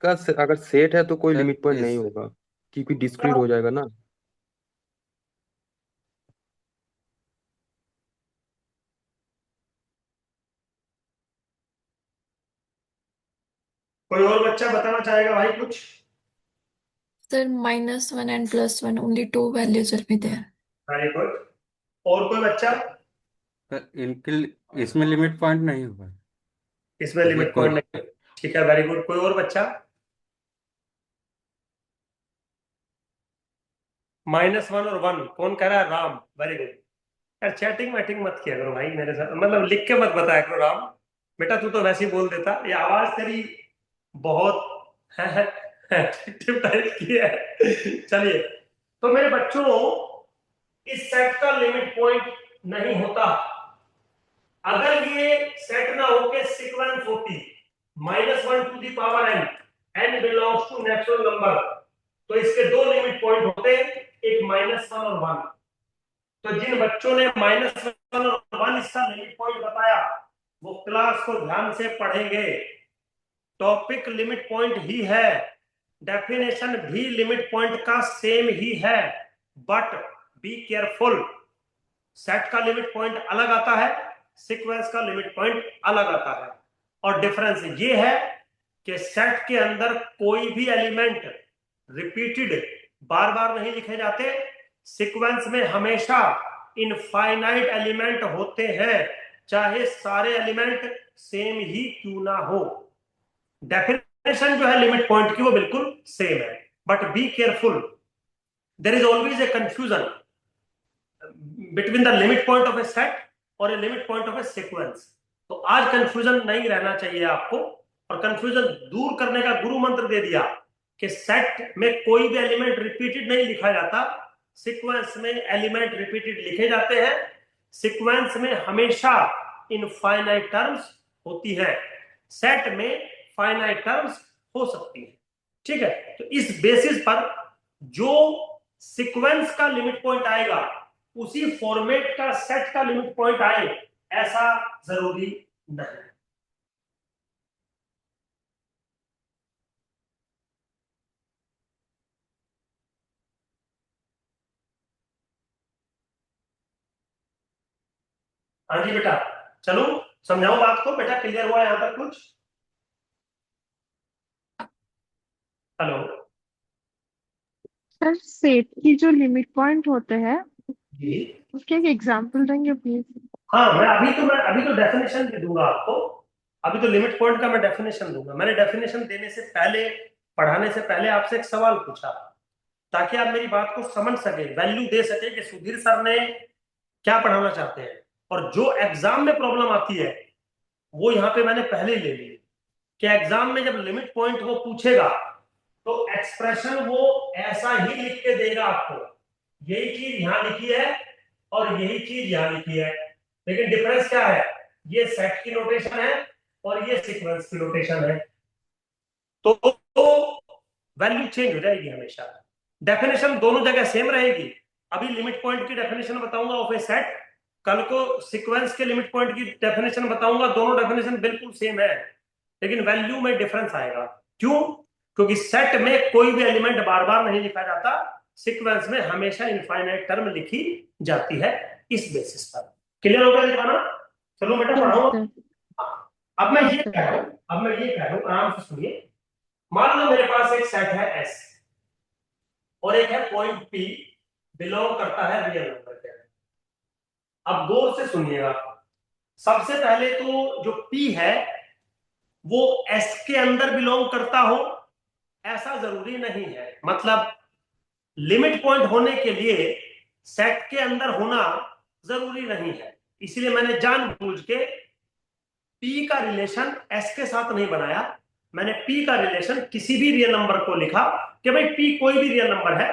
अगर सेट है तो कोई सर लिमिट पॉइंट इस नहीं होगा, क्योंकि डिस्क्रीट हो जाएगा ना। कोई और बच्चा बताना चाहेगा भाई कुछ? Sir, -1 and +1, only two values will be there. Very good. और कोई बच्चा? सर इनके इसमें लिमिट पॉइंट नहीं होगा, इसमें ये लिमिट कोई पॉइंट नहीं, ठीक है वेरी गुड। कोई और बच्चा? -1 और 1 कौन कह रहा है? Ram, very good. यार चैटिंग वैटिंग मत किया करो भाई मेरे साथ, मतलब लिख के मत बताया करो। राम बेटा तू तो वैसे ही बोल देता, ये आवाज तेरी बहुत अट्रैक्टिव टाइप की है। चलिए तो मेरे बच्चों, इस सेट का लिमिट पॉइंट नहीं होता। अगर ये सेट ना होके सीक्वेंस होती, -1 to the power n, n belongs to natural number, तो इसके दो लिमिट पॉइंट होते, एक -1 और 1। तो जिन बच्चों ने -1 और 1 इसका लिमिट पॉइंट बताया वो क्लास को ध्यान से पढ़ेंगे। टॉपिक लिमिट पॉइंट ही है, डेफिनेशन भी लिमिट पॉइंट का सेम ही है, बट बी केयरफुल, सेट का लिमिट पॉइंट अलग आता है, सीक्वेंस का लिमिट पॉइंट अलग आता है। और डिफरेंस ये है कि सेट के अंदर कोई भी एलिमेंट रिपीटेड बार बार नहीं लिखे जाते, सीक्वेंस में हमेशा इनफाइनाइट एलिमेंट होते हैं, चाहे सारे एलिमेंट सेम ही क्यों ना हो। डेफिनेशन जो है लिमिट पॉइंट की वो बिल्कुल सेम है, but be careful, there is always a confusion between the limit point of a set और a limit point of a sequence. तो आज कंफ्यूजन नहीं रहना चाहिए आपको, और कंफ्यूजन दूर करने का गुरु मंत्र दे दिया कि सेट में कोई भी एलिमेंट रिपीटेड नहीं लिखा जाता, सीक्वेंस में एलिमेंट रिपीटेड लिखे जाते हैं, सीक्वेंस में हमेशा इनफाइनाइट टर्म्स होती है, सेट में फाइनाइट टर्म्स हो सकती है। ठीक है, तो इस बेसिस पर जो सीक्वेंस का लिमिट पॉइंट आएगा उसी फॉर्मेट का सेट का लिमिट पॉइंट आए ऐसा जरूरी नहीं। हाँ जी बेटा, चलो समझाओ बात को बेटा, क्लियर हुआ यहां तक कुछ? हेलो सर सेट की जो लिमिट पॉइंट होते हैं जी। उसके एक एग्जांपल देंगे प्लीज? हाँ, मैं अभी तो डेफिनेशन भी दूंगा आपको, अभी तो लिमिट पॉइंट का मैं डेफिनेशन दूंगा। मैंने डेफिनेशन देने से पहले, पढ़ाने से पहले आपसे एक सवाल पूछा ताकि आप मेरी बात को समझ सके, वैल्यू दे सके कि सुधीर सर ने क्या पढ़ाना चाहते हैं। और जो एग्जाम में प्रॉब्लम आती है वो यहाँ पे मैंने पहले ही ले ली कि एग्जाम में जब लिमिट पॉइंट वो पूछेगा तो एक्सप्रेशन वो ऐसा ही लिख के देगा आपको, यही चीज यहां लिखी है और यही चीज यहां लिखी है, लेकिन डिफरेंस क्या है, ये सेट की नोटेशन है और ये सीक्वेंस की नोटेशन है, तो वैल्यू चेंज हो जाएगी हमेशा। डेफिनेशन दोनों जगह सेम रहेगी। अभी लिमिट पॉइंट की डेफिनेशन बताऊंगा ऑफ ए सेट, कल को सीक्वेंस के लिमिट पॉइंट की डेफिनेशन बताऊंगा, दोनों डेफिनेशन बिल्कुल सेम है, लेकिन वैल्यू में डिफरेंस आएगा। क्यों? क्योंकि सेट में कोई भी एलिमेंट बार बार नहीं लिखा जाता, सीक्वेंस में हमेशा इनफाइनाइट टर्म लिखी जाती है, इस बेसिस पर। क्लियर हो गया दीवाना? चलो बेटा पढ़ाओ। अब मैं ये कह रहा हूं, आराम से सुनिए। मान लो मेरे पास एक सेट है एस और एक है पॉइंट पी, बिलोंग करता है रियल नंबर के। अब गौर से सुनिएगा, सबसे पहले तो जो पी है वो एस के अंदर बिलोंग करता हो ऐसा जरूरी नहीं है, मतलब लिमिट पॉइंट होने के लिए सेट के अंदर होना जरूरी नहीं है। इसलिए मैंने जानबूझ के पी का रिलेशन एस के साथ नहीं बनाया, मैंने पी का रिलेशन किसी भी रियल नंबर को लिखा कि भाई पी कोई भी रियल नंबर है,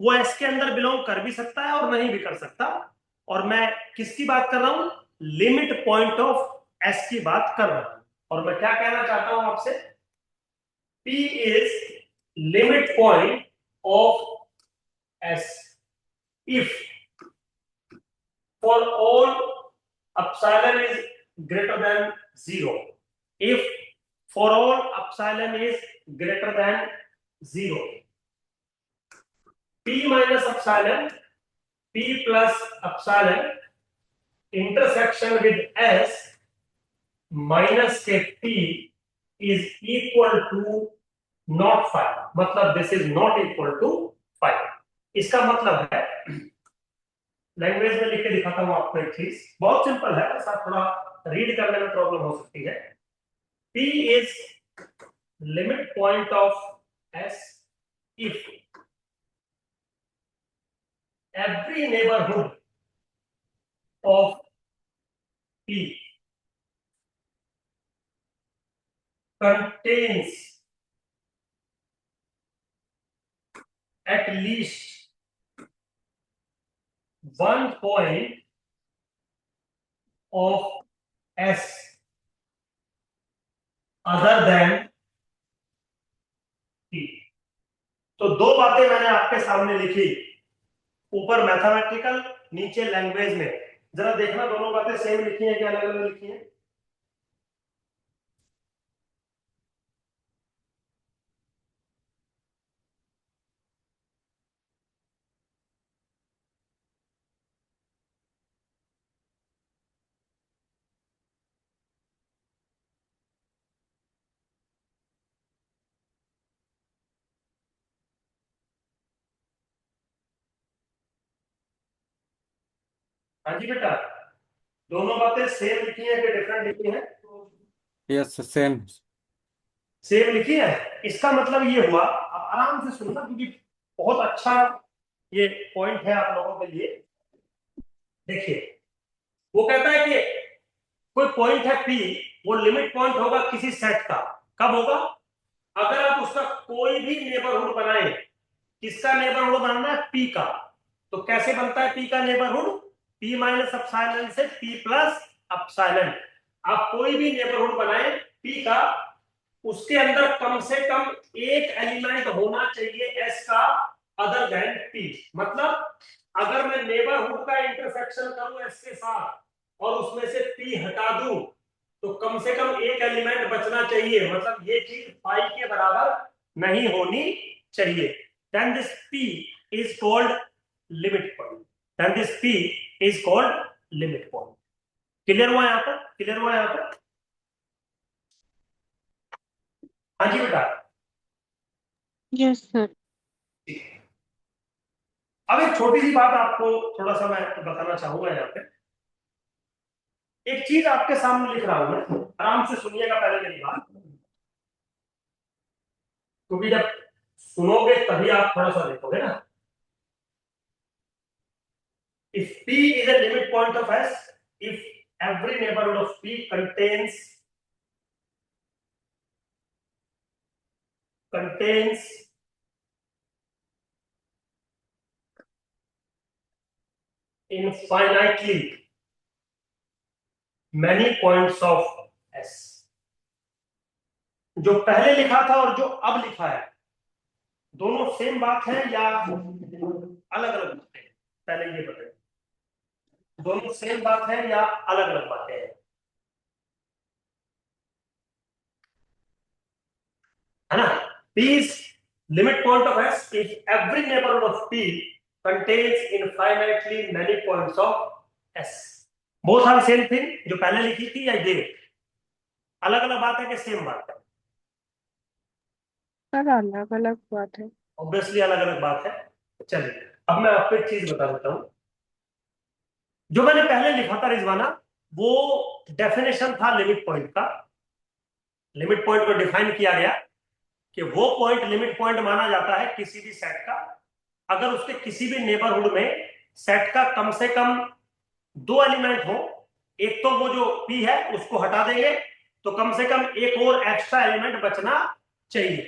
वो एस के अंदर बिलोंग कर भी सकता है और नहीं भी कर सकता। और मैं किसकी बात कर रहा हूं? लिमिट पॉइंट ऑफ एस की बात कर रहा हूं। और मैं क्या कहना चाहता हूं आपसे, P is limit point of S if for all epsilon is greater than 0. If for all epsilon is greater than 0. P minus epsilon, P plus epsilon intersection with S minus के P is equal to not 5, मतलब this is not equal to 5। इसका मतलब है, लैंग्वेज में लिख के दिखाता हूं आपको एक चीज, बहुत सिंपल है, ऐसा थोड़ा रीड करने में प्रॉब्लम हो सकती है। P is limit point of S if every neighbourhood of P contains at least one point of S other than P। तो दो बातें मैंने आपके सामने लिखी, ऊपर मैथमेटिकल नीचे लैंग्वेज में। जरा देखना दोनों बातें सेम लिखी है कि अलग अलग लिखी है। हाँ जी बेटा, दोनों बातें सेम लिखी है कि डिफरेंट लिखी है? Yes same. सेम लिखी है। इसका मतलब ये हुआ, अब आराम से सुनना क्योंकि बहुत अच्छा ये पॉइंट है आप लोगों के लिए। देखिए, वो कहता है कि कोई पॉइंट है P, वो लिमिट पॉइंट होगा किसी सेट का। कब होगा? अगर आप उसका कोई भी नेबरहुड बनाए। किसका नेबरहुड बनाना है? P का। तो कैसे बनता है P का नेबरहुड? P माइनस एप्सिलॉन से P प्लस एप्सिलॉन। आप कोई भी नेबरहुड बनाए P का, उसके अंदर कम से कम एक एलिमेंट होना चाहिए S का अदर देन P। मतलब अगर मैं नेबरहुड का इंटरसेक्शन करूं S के साथ और उसमें से P हटा दूं, तो कम से कम एक एलिमेंट बचना चाहिए। मतलब ये चीज पाई के बराबर नहीं होनी चाहिए। Then this P is called limit point. Then this P is called limit point. Clear हुआ यहां पर? क्लियर हुआ यहां पर? हाँ जी बेटा। Yes sir. अब एक छोटी सी बात आपको थोड़ा सा मैं बताना चाहूंगा यहाँ पे। एक चीज आपके सामने लिख रहा हूं मैं, आराम से सुनिएगा पहले मेरी बात, क्योंकि जब सुनोगे तभी आप थोड़ा सा देखोगे ना। If P is a limit point of S, if every neighborhood of P contains infinitely many points of S। जो पहले लिखा था और जो अब लिखा है, दोनों सेम बात है या अलग अलग बातें हैं? पहले ये बताइए, दोनों सेम बात है या अलग अलग बातें हैं? है ना? P is limit point of S if every neighborhood of P contains infinitely many points of S। both are same thing, जो पहले लिखी थी या ये अलग अलग बात है कि सेम बात है? सर अलग अलग बात है। ऑब्वियसली अलग अलग बात है। चलिए अब मैं आपको एक चीज बता देता हूं। जो मैंने पहले लिखा था रिजवाना, वो डेफिनेशन था लिमिट पॉइंट का। लिमिट पॉइंट को डिफाइन किया गया कि वो पॉइंट लिमिट पॉइंट माना जाता है किसी भी सेट का अगर उसके किसी भी नेबरहुड में सेट का कम से कम दो एलिमेंट हो। एक तो वो जो P है उसको हटा देंगे तो कम से कम एक और एक्स्ट्रा एलिमेंट बचना चाहिए।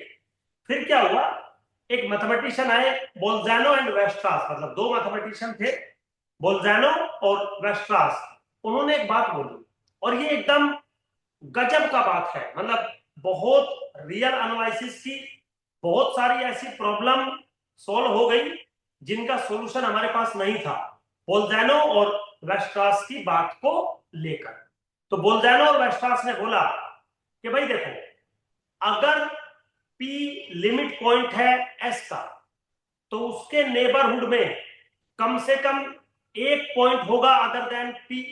फिर क्या हुआ, एक मैथमेटिशियन आए, बोल्जानो एंड वेस्ट्रास, मतलब दो मैथमेटिशियन थे, बोल्जानो और वेस्ट्रास। उन्होंने एक बात बोली और ये एकदम गजब का बात है। मतलब बहुत रियल एनालिसिस की, बहुत सारी ऐसी प्रॉब्लम सॉल्व हो गई जिनका सॉल्यूशन हमारे पास नहीं था बोल्जानो और वेस्ट्रास की बात को लेकर। तो बोल्जानो और वेस्ट्रास ने बोला कि भाई देखो, अगर P लिमिट पॉइंट है S का, तो उसके नेबरहुड में कम से कम एक पॉइंट होगा अदर देन P।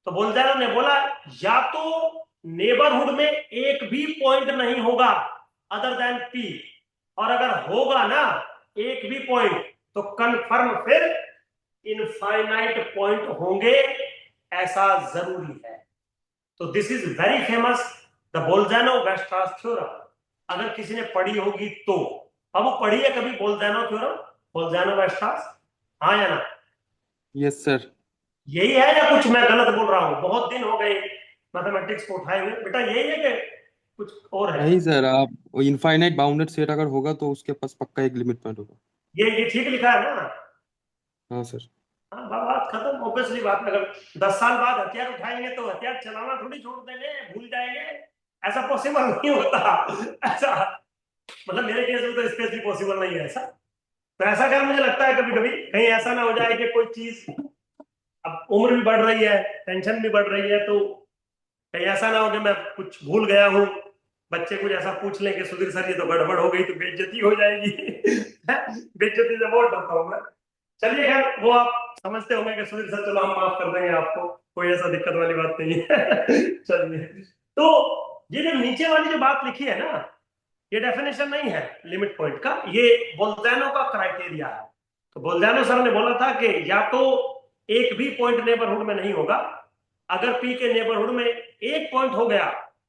तो बोल्जानो ने बोला या तो नेबरहुड में एक भी पॉइंट नहीं होगा अदर देन P, और अगर होगा ना एक भी पॉइंट तो कंफर्म फिर इनफाइनाइट पॉइंट होंगे, ऐसा जरूरी है। तो this is very famous, the Bolzano Weierstrass theorem. अगर किसी ने पढ़ी होगी तो, अब वो पढ़ी है कभी बोल्जानो थ्योरम, बोल्जानो वेस्ट्रास? हाँ या ना? Yes sir. यही है या कुछ मैं गलत बोल रहा हूं? बहुत दिन हो गए मैथमेटिक्स को उठाए हुए। बेटा यही है कि कुछ और है? नहीं सर, आप इनफाइनाइट बाउंडेड सेट अगर होगा तो उसके पास पक्का एक लिमिट पॉइंट होगा। ये ठीक लिखा है ना? हाँ सर। हाँ, बात खत्म। ऑब्वियसली बात, अगर 10 साल बाद हथियार उठाएंगे तो हथियार चलाना थोड़ी छोड़ देंगे, भूल जाएंगे। ऐसा पॉसिबल नहीं होता। ऐसा मतलब मेरे केस में तो स्पेशली पॉसिबल नहीं है ऐसा। तो ऐसा क्या मुझे लगता है कभी कभी कहीं ऐसा ना हो जाए कि कोई चीज, अब उम्र भी बढ़ रही है, टेंशन भी बढ़ रही है, तो कहीं ऐसा ना हो कि मैं कुछ भूल गया हूँ, बच्चे कुछ ऐसा पूछ लें कि सुधीर सर ये तो गड़बड़ हो गई तो बेइज्जती हो जाएगी। बेइज्जती से बहुत डरता हूँ मैं। चलिए खैर, वो आप समझते होंगे कि सुधीर सर चलो हम माफ कर देंगे आपको, कोई ऐसा दिक्कत वाली बात नहीं है। चलिए, तो ये जो नीचे वाली जो बात लिखी है ना, ये डेफिनेशन नहीं है लिमिट पॉइंट का, ये बोल्जानो का क्राइटेरिया है। तो बोल्जानो सर ने बोला था कि या तो एक भी पॉइंट नेबरहुड में नहीं होगा, अगर पी के नेबरहुड में एक पॉइंट हो गया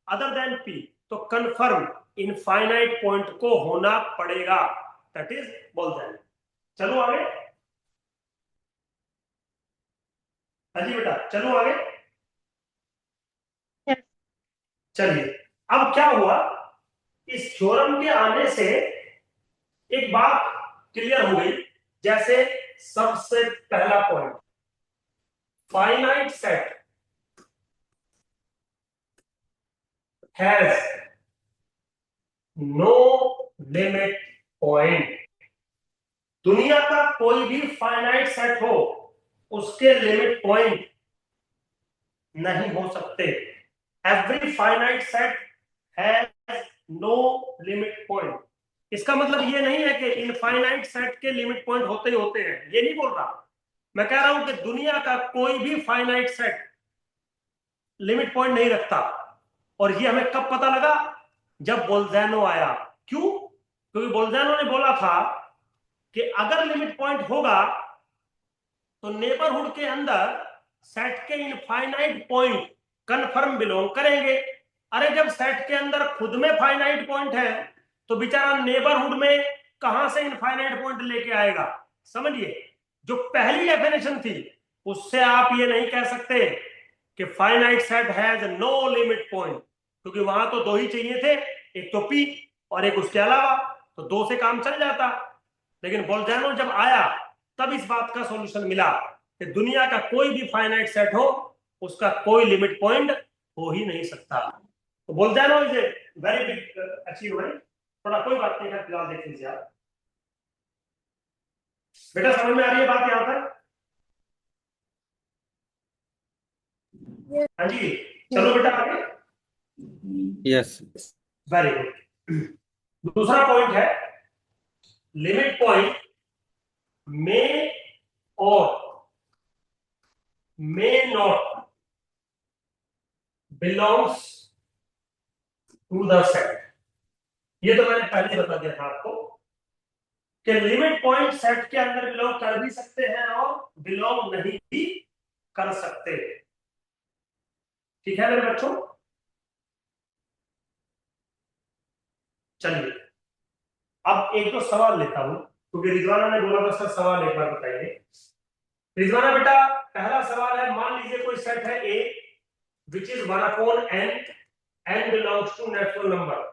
अदर देन पी, तो कंफर्म इनफाइनाइट पॉइंट को होना पड़ेगा, दैट इज बोल्जानो। चलो आगे। हाँ जी बेटा, चलो आगे। Yes. चलिए, अब क्या हुआ, इस थ्योरम के आने से एक बात क्लियर हो गई। जैसे सबसे पहला point, finite set has no limit point. दुनिया का कोई भी फाइनाइट सेट हो, उसके लिमिट पॉइंट नहीं हो सकते। Every finite set has no limit point. इसका मतलब ये नहीं है कि इनफाइनाइट सेट के लिमिट पॉइंट होते ही होते हैं, ये नहीं बोल रहा। मैं कह रहा हूं कि दुनिया का कोई भी फाइनाइट सेट लिमिट पॉइंट नहीं रखता। और ये हमें कब पता लगा, जब बोल्जानो आया। क्यों? क्योंकि बोल्जानो ने बोला था कि अगर लिमिट पॉइंट होगा तो नेबरहुड के अंदर सेट के इनफाइनाइट पॉइंट कन्फर्म बिलोंग करेंगे। अरे जब सेट के अंदर खुद में फाइनाइट पॉइंट है, तो बेचारा नेबरहुड में कहां से इनफाइनाइट पॉइंट लेके आएगा? समझिए, जो पहली डेफिनेशन थी उससे आप ये नहीं कह सकते कि finite set has no limit point, क्योंकि वहां तो दो ही चाहिए थे, एक तो पी और एक उसके अलावा, तो दो से काम चल जाता। लेकिन बोल्जानो जब आया तब इस बात का सॉल्यूशन मिला कि दुनिया का कोई भी फाइनाइट सेट हो, उसका कोई लिमिट पॉइंट हो ही नहीं सकता। तो Bolzano is a very big achievement. थोड़ा कोई बात नहीं है, फिलहाल देख लीजिए आप। बेटा समझ में आ रही है बात यहां तक? हाँ जी, चलो बेटा आगे। यस। Very good. दूसरा पॉइंट है, लिमिट पॉइंट मे और may not belongs to the set. ये तो मैंने पहले बता दिया था आपको कि लिमिट पॉइंट सेट के अंदर बिलोंग कर भी सकते हैं और बिलोंग नहीं भी कर सकते। ठीक है मेरे बच्चों? चलिए, अब एक दो सवाल लेता हूं, क्योंकि रिजवाना ने बोला था सर सवाल एक बार बताइए। रिजवाना बेटा, पहला सवाल है, मान लीजिए कोई सेट है A which is 1/n, n belongs to natural number.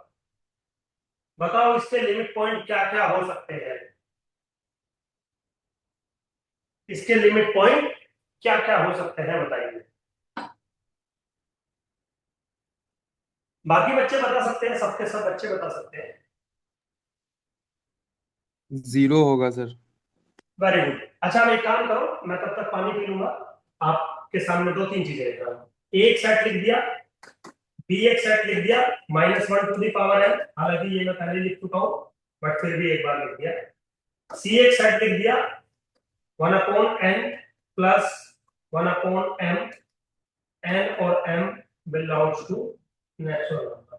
बताओ इसके लिमिट पॉइंट क्या क्या हो सकते हैं? इसके लिमिट पॉइंट क्या क्या हो सकते हैं बताइए। बाकी बच्चे बता सकते हैं, सबके सब बच्चे बता सकते हैं। 0 होगा सर। Very good. अच्छा, अब एक काम करो, मैं तब तक पानी पी लूंगा। आपके सामने दो तीन चीजें लिख रहा हूं। एक सेट लिख दिया, बी एक सेट लिख दिया, -1 टू द पावर n, हालांकि ये मैं पहले लिख चुका हूं, बट फिर भी एक बार लिख दिया। सी एक सेट लिख दिया, 1/n प्लस 1/m, n और m belongs to natural number.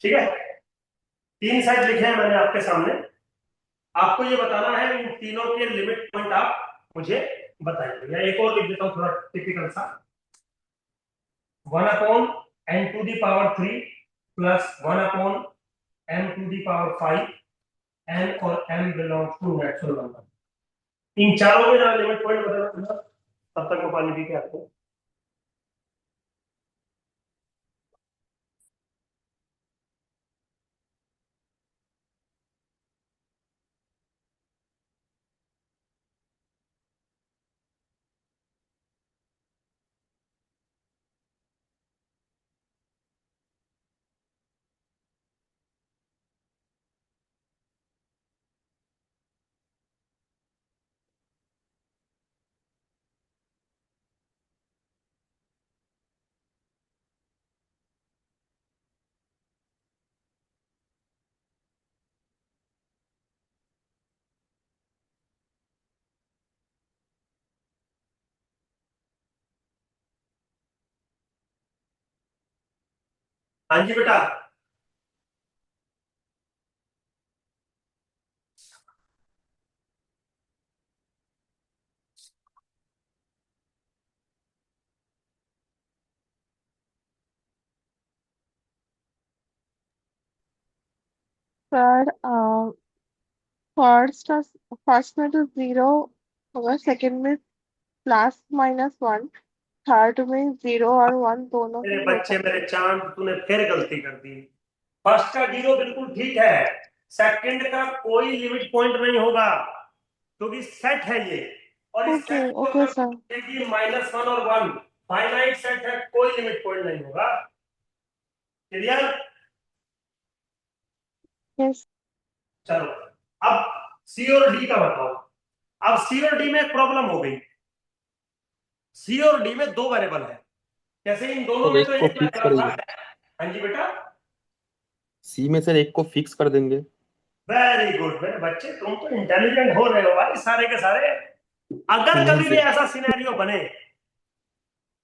ठीक है, तीन सेट लिखे हैं मैंने आपके सामने। आपको ये बताना है इन तीनों के लिमिट पॉइंट आप मुझे बताइए। या एक और लिख देता हूं थोड़ा टिपिकल सा, 1/n to the power 3 plus 1/m to the power 5, n और m belongs to natural number. इन चारों में जरा लिमिट पॉइंट बताना, तब तक मैं पानी पी के आपको। हाँ जी बेटा। सर फर्स्ट फर्स्ट में तो जीरो होगा, सेकंड में प्लस माइनस वन, थर्ड में जीरो और वन दोनों मेरे ही हो बच्चे, सकते मेरे हैं। चांद, तूने फिर गलती कर दी। फर्स्ट का जीरो बिल्कुल ठीक है, सेकंड का कोई लिमिट पॉइंट नहीं होगा क्योंकि सेट है ये, और इस ओके सेट को ओके सर। अगर माइनस वन और वन फाइनाइट सेट है, कोई लिमिट पॉइंट नहीं होगा। क्लियर? यस। चलो, अब सी और डी का बताओ। अब सी और डी में एक प्रॉब्लम हो गई। सी और डी में दो वेरिएबल है, जैसे इन दोनों सर में एक तो को एक फिक्स वेरिएबल करेंगे, था। हाँ जी बेटा। सी में सर एक को फिक्स कर देंगे। वेरी गुड मेरे बच्चे, तुम तो इंटेलिजेंट हो रहे हो भाई सारे के सारे। अगर नहीं कभी भी सर। ऐसा सिनेरियो बने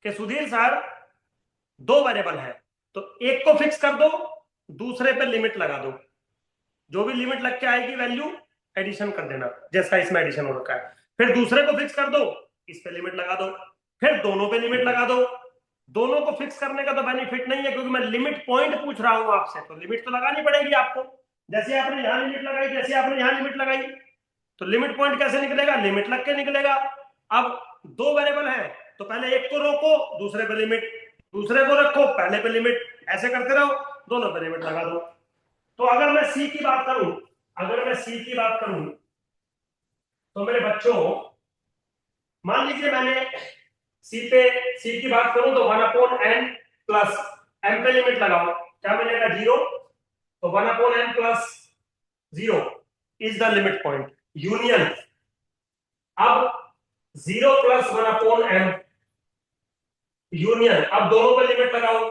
कि सुधीर सर दो वेरिएबल है, तो एक को फिक्स कर दो, दूसरे पे लिमिट लगा दो, जो भी लिमिट लग के आएगी वैल्यू एडिशन कर देना, जैसा इसमें एडिशन हो रखा है। फिर दूसरे को फिक्स कर दो, इस पे लिमिट लगा दो, फिर दोनों पे लिमिट लगा दो। दोनों को फिक्स करने का तो बेनिफिट नहीं है, क्योंकि मैं लिमिट पॉइंट पूछ रहा हूं आपसे, तो लिमिट तो लगानी पड़ेगी आपको। जैसे आपने यहां लिमिट लगाई, जैसे आपने यहां लिमिट लगाई, तो लिमिट पॉइंट कैसे निकलेगा? लिमिट लग के निकलेगा। अब दो वेरिएबल है, तो पहले एक को रोको, दूसरे पे लिमिट, दूसरे को रखो, पहले पे लिमिट, ऐसे करते रहो, दोनों पे लिमिट लगा दो। तो अगर मैं सी की बात करूं, अगर मैं सी की बात करूं, तो मेरे बच्चों मान लीजिए मैंने सी की बात करूं तो 1/n प्लस m पे लिमिट लगाओ, क्या मिलेगा? जीरो। तो 1/n plus zero is the limit point, union. अब जीरो प्लस 1/m यूनियन, अब दोनों पे लिमिट लगाओ,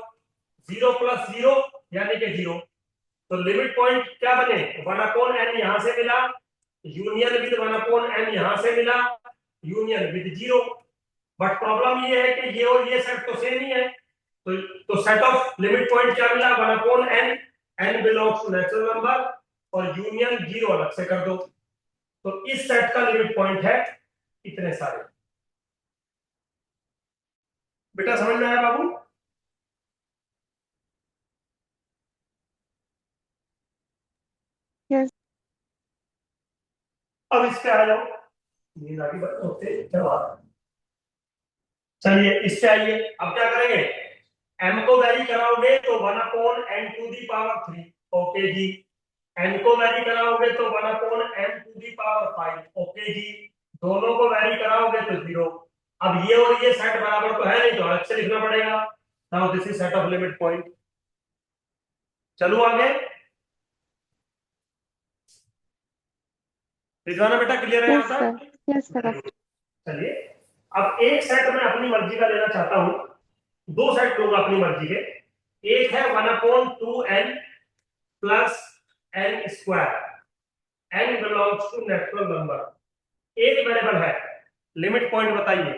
जीरो प्लस जीरो यानी कि जीरो। तो लिमिट पॉइंट क्या बने? 1/n यहां से मिला, यूनियन विद 1/n यहां से मिला, union with zero. But problem ये है कि ये और ये सेट तो सेम ही है, तो सेट ऑफ लिमिट पॉइंट क्या मिला? 1/n, n belongs to natural number, और यूनियन जीरो अलग से कर दो। तो इस सेट का लिमिट पॉइंट है इतने सारे। बेटा समझ में आया बाबू? यस। अब इस पे आ जाओ, नींद आगे बढ़ होते क्या बात। चलिए इस पे आइए, अब क्या करेंगे? m को वैरी कराओगे तो 1/n to the power 3, okay जी। n को वैरी कराओगे तो 1/n to the power 5, okay जी। दोनों को वैरी कराओगे तो जीरो। अब ये और ये सेट बराबर तो है नहीं, तो अलग से लिखना पड़ेगा। Now this is set of limit point. चलो आगे, रिजवाना बेटा क्लियर है यस यहाँ सर। तक? Yes sir. चलिए, अब एक सेट मैं अपनी मर्जी का लेना चाहता हूं, दो सेट लूंगा अपनी मर्जी के। एक है 1/2n plus n square, n belongs to natural number. एक वेरिएबल है, लिमिट पॉइंट बताइए।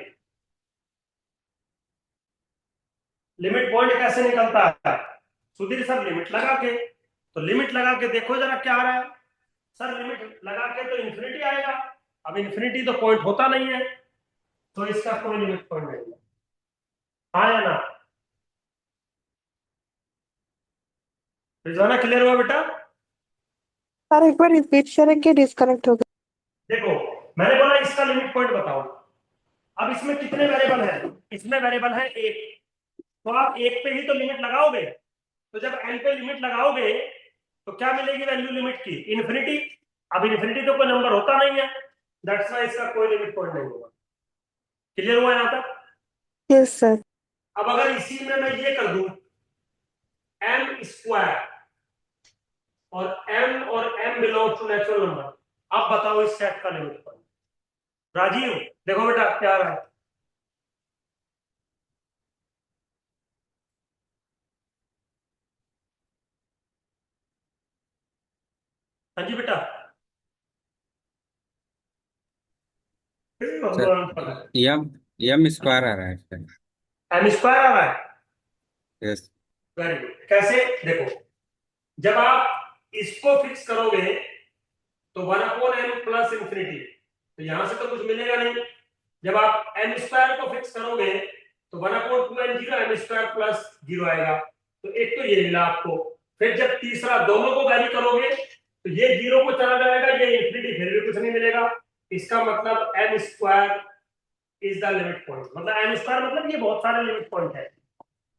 लिमिट पॉइंट कैसे निकलता है सुधीर सर? लिमिट लगा के। तो लिमिट लगा के देखो जरा क्या आ रहा है। सर लिमिट लगा के तो इन्फिनिटी आएगा, अब इन्फिनिटी तो पॉइंट होता नहीं है, तो इसका कोई लिमिट पॉइंट नहीं है। हाँ या ना? रिजवाना क्लियर हुआ बेटा? सर एक बार रिपीट करेंगे, डिस्कनेक्ट हो गया। देखो, मैंने बोला इसका लिमिट पॉइंट बताओ। अब इसमें कितने वेरिएबल हैं? इसमें वेरिएबल है एक, तो आप एक पे ही तो लिमिट लगाओगे। तो जब n पे लिमिट लगाओगे तो क्या मिलेगी वैल्यू लिमिट की? इन्फिनिटी। अब इन्फिनिटी तो कोई नंबर होता नहीं है, दैट्स व्हाई इसका कोई लिमिट पॉइंट नहीं होगा। क्लियर हुआ यहां तक? Yes sir. अब अगर इसी में मैं ये कर दूं m स्क्वायर, और m belong to natural number, अब बताओ इस सेट का लिमिट पॉइंट। राजीव देखो बेटा क्या आ रहा है। हाँ जी बेटा। सर यम यम स्क्वायर आ रहा है इसका। m स्क्वायर आ रहा है। यस। Very good. कैसे? देखो, जब आप इसको फिक्स करोगे तो 1/n प्लस इंफिनिटी, तो यहां से तो कुछ मिलेगा नहीं। जब आप n स्क्वायर को फिक्स करोगे तो 1/2n0 m स्क्वायर प्लस 0 आएगा। तो एक तो ये मिला आपको। फिर जब तीसरा दोनों को वैरी करोगे तो ये 0 को चला जाएगा, ये इंफिनिटी, फिर भी कुछ नहीं मिलेगा। इसका मतलब m square is the limit point. मतलब m स्क्वायर मतलब ये बहुत सारे लिमिट पॉइंट है।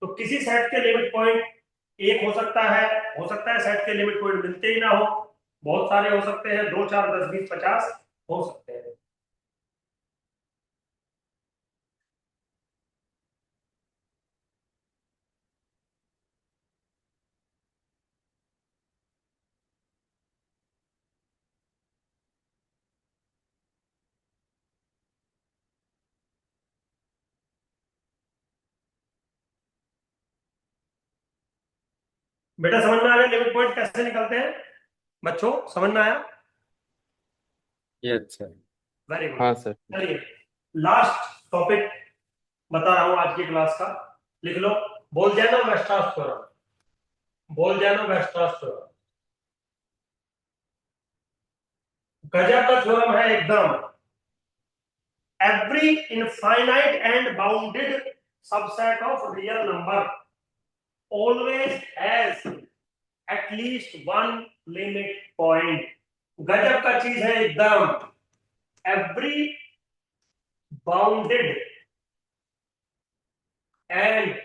तो किसी सेट के लिमिट पॉइंट एक हो सकता है सेट के लिमिट पॉइंट मिलते ही ना हो, बहुत सारे हो सकते हैं, 2 4 10 20 50 हो सकते हैं। बेटा समझ में आ गया लिमिट पॉइंट कैसे निकलते हैं? बच्चों समझ में आया? ये अच्छा है। Very good. हाँ सर। चलिए लास्ट टॉपिक बता रहा हूं आज की क्लास का, लिख लो। बोल्जानो-वेस्ट्रास थ्योरम। बोल्जानो-वेस्ट्रास थ्योरम गजब का थ्योरम है एकदम। Every infinite and bounded subset of real number always has at least one limit point. गजब का चीज है एकदम। Every bounded and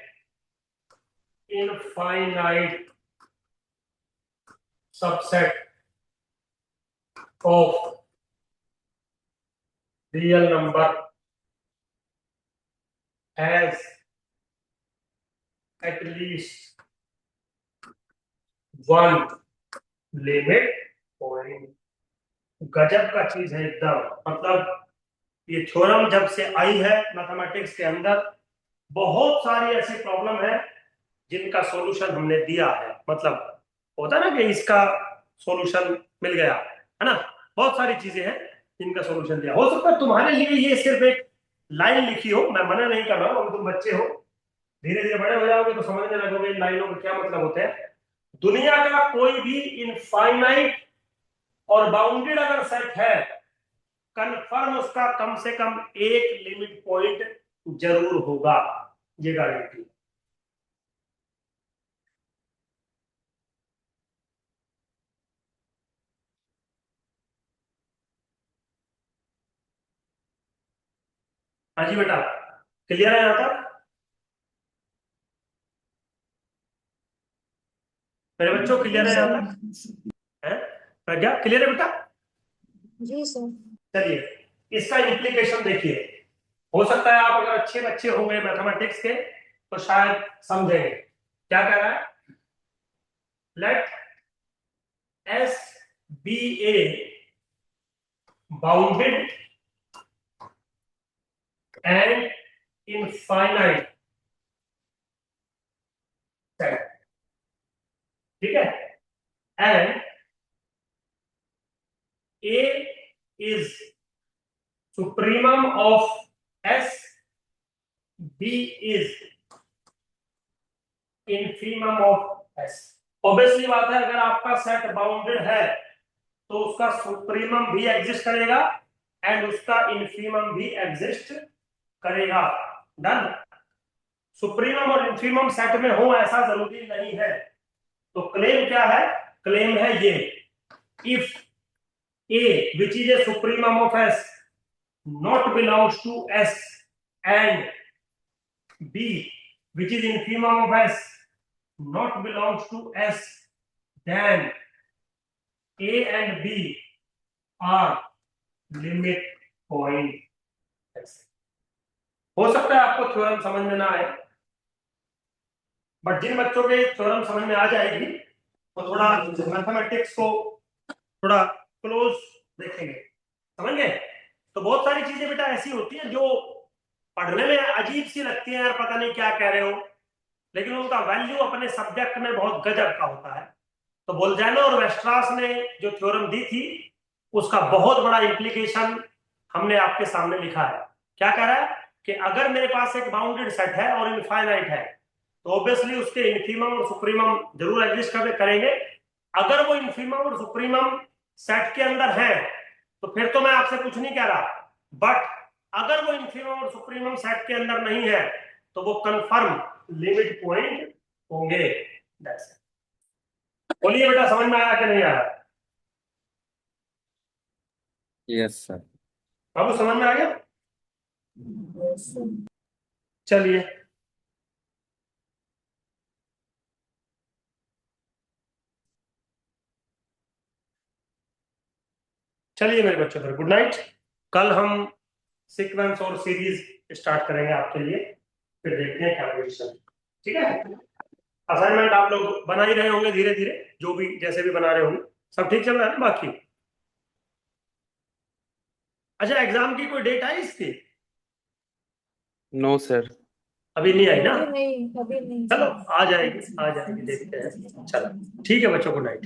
infinite subset of real number has at least one limit point. गजब का चीज है एकदम। मतलब ये थ्योरम जब से आई है मैथमेटिक्स के अंदर, बहुत सारी ऐसी प्रॉब्लम है जिनका सॉल्यूशन हमने दिया है। मतलब होता है ना कि इसका सॉल्यूशन मिल गया, है ना। बहुत सारी चीजें हैं जिनका सॉल्यूशन दिया। हो सकता है तुम्हारे लिए ये सिर्फ एक लाइन लिखी हो, मैं मना नहीं कर रहा हूं, तुम बच्चे हो, धीरे धीरे बड़े हो जाओगे तो समझने लगोगे इन लाइनों का क्या मतलब होते हैं। दुनिया का कोई भी इनफाइनाइट और बाउंडेड अगर सेट है, कंफर्म उसका कम से कम एक लिमिट पॉइंट जरूर होगा, ये गारंटी। हाँ जी बेटा, क्लियर है यहाँ तक? मेरे बच्चों क्लियर है यहाँ तक? है प्रज्ञा, क्लियर है बेटा? जी सर। चलिए इसका इम्प्लीकेशन देखिए। हो सकता है आप अगर अच्छे बच्चे होंगे मैथमेटिक्स के तो शायद समझेंगे। क्या कह रहा है? Let S be a bounded and infinite set, ठीक है। And A is supremum of S, B is infimum of S. Obviously बात है, अगर आपका सेट बाउंडेड है तो उसका सुप्रीमम भी एग्जिस्ट करेगा एंड उसका इनफीमम भी एग्जिस्ट करेगा। डन। सुप्रीमम और इनफीमम सेट में हो ऐसा जरूरी नहीं है। तो क्लेम क्या है? क्लेम है ये, if a which is a supremum of S not belongs to S and B which is infimum of S not belongs to S, then A and B are limit point S. हो सकता है आपको थ्योरम समझ में ना आए, बट जिन बच्चों के थ्योरम समझ में आ जाएगी वो थोड़ा मैथमेटिक्स को थोड़ा क्लोज देखेंगे, समझ गए? तो बहुत सारी चीजें बेटा ऐसी होती हैं जो पढ़ने में अजीब सी लगती है, यार पता नहीं क्या कह रहे हो, लेकिन उनका वैल्यू अपने सब्जेक्ट में बहुत गजब का होता है। तो बोल्जानो और वेस्ट्रास ने जो थ्योरम दी थी उसका बहुत बड़ा इंप्लीकेशन हमने आपके सामने लिखा है। क्या कह रहा है कि अगर मेरे पास एक बाउंडेड सेट है और इनफाइनाइट है तो ऑब्वियसली उसके इन्फीमम और सुप्रीमम जरूर एग्जिस्ट करेंगे। अगर वो इन्फीमम और सुप्रीमम सेट के अंदर है तो फिर तो मैं आपसे कुछ नहीं कह रहा, बट अगर वो इन्फीमम और सुप्रीमम सेट के अंदर नहीं है तो वो कंफर्म लिमिट पॉइंट होंगे। That's it। बोलिए बेटा, समझ में आया कि नहीं आया? Yes sir. बाबू समझ में आ गया? चलिए चलिए मेरे बच्चों, फिर गुड नाइट। कल हम सीक्वेंस और सीरीज स्टार्ट करेंगे आपके लिए, फिर देखते हैं क्या पोजीशन। ठीक है, असाइनमेंट आप लोग बना ही रहे होंगे धीरे धीरे, जो भी जैसे भी बना रहे होंगे। सब ठीक चल रहा है ना बाकी? अच्छा, एग्जाम की कोई डेट आई इसकी? No sir. अभी नहीं आई ना? अभी नहीं चलो आ जाएगी देखते हैं। चलो ठीक है बच्चों, गुड नाइट।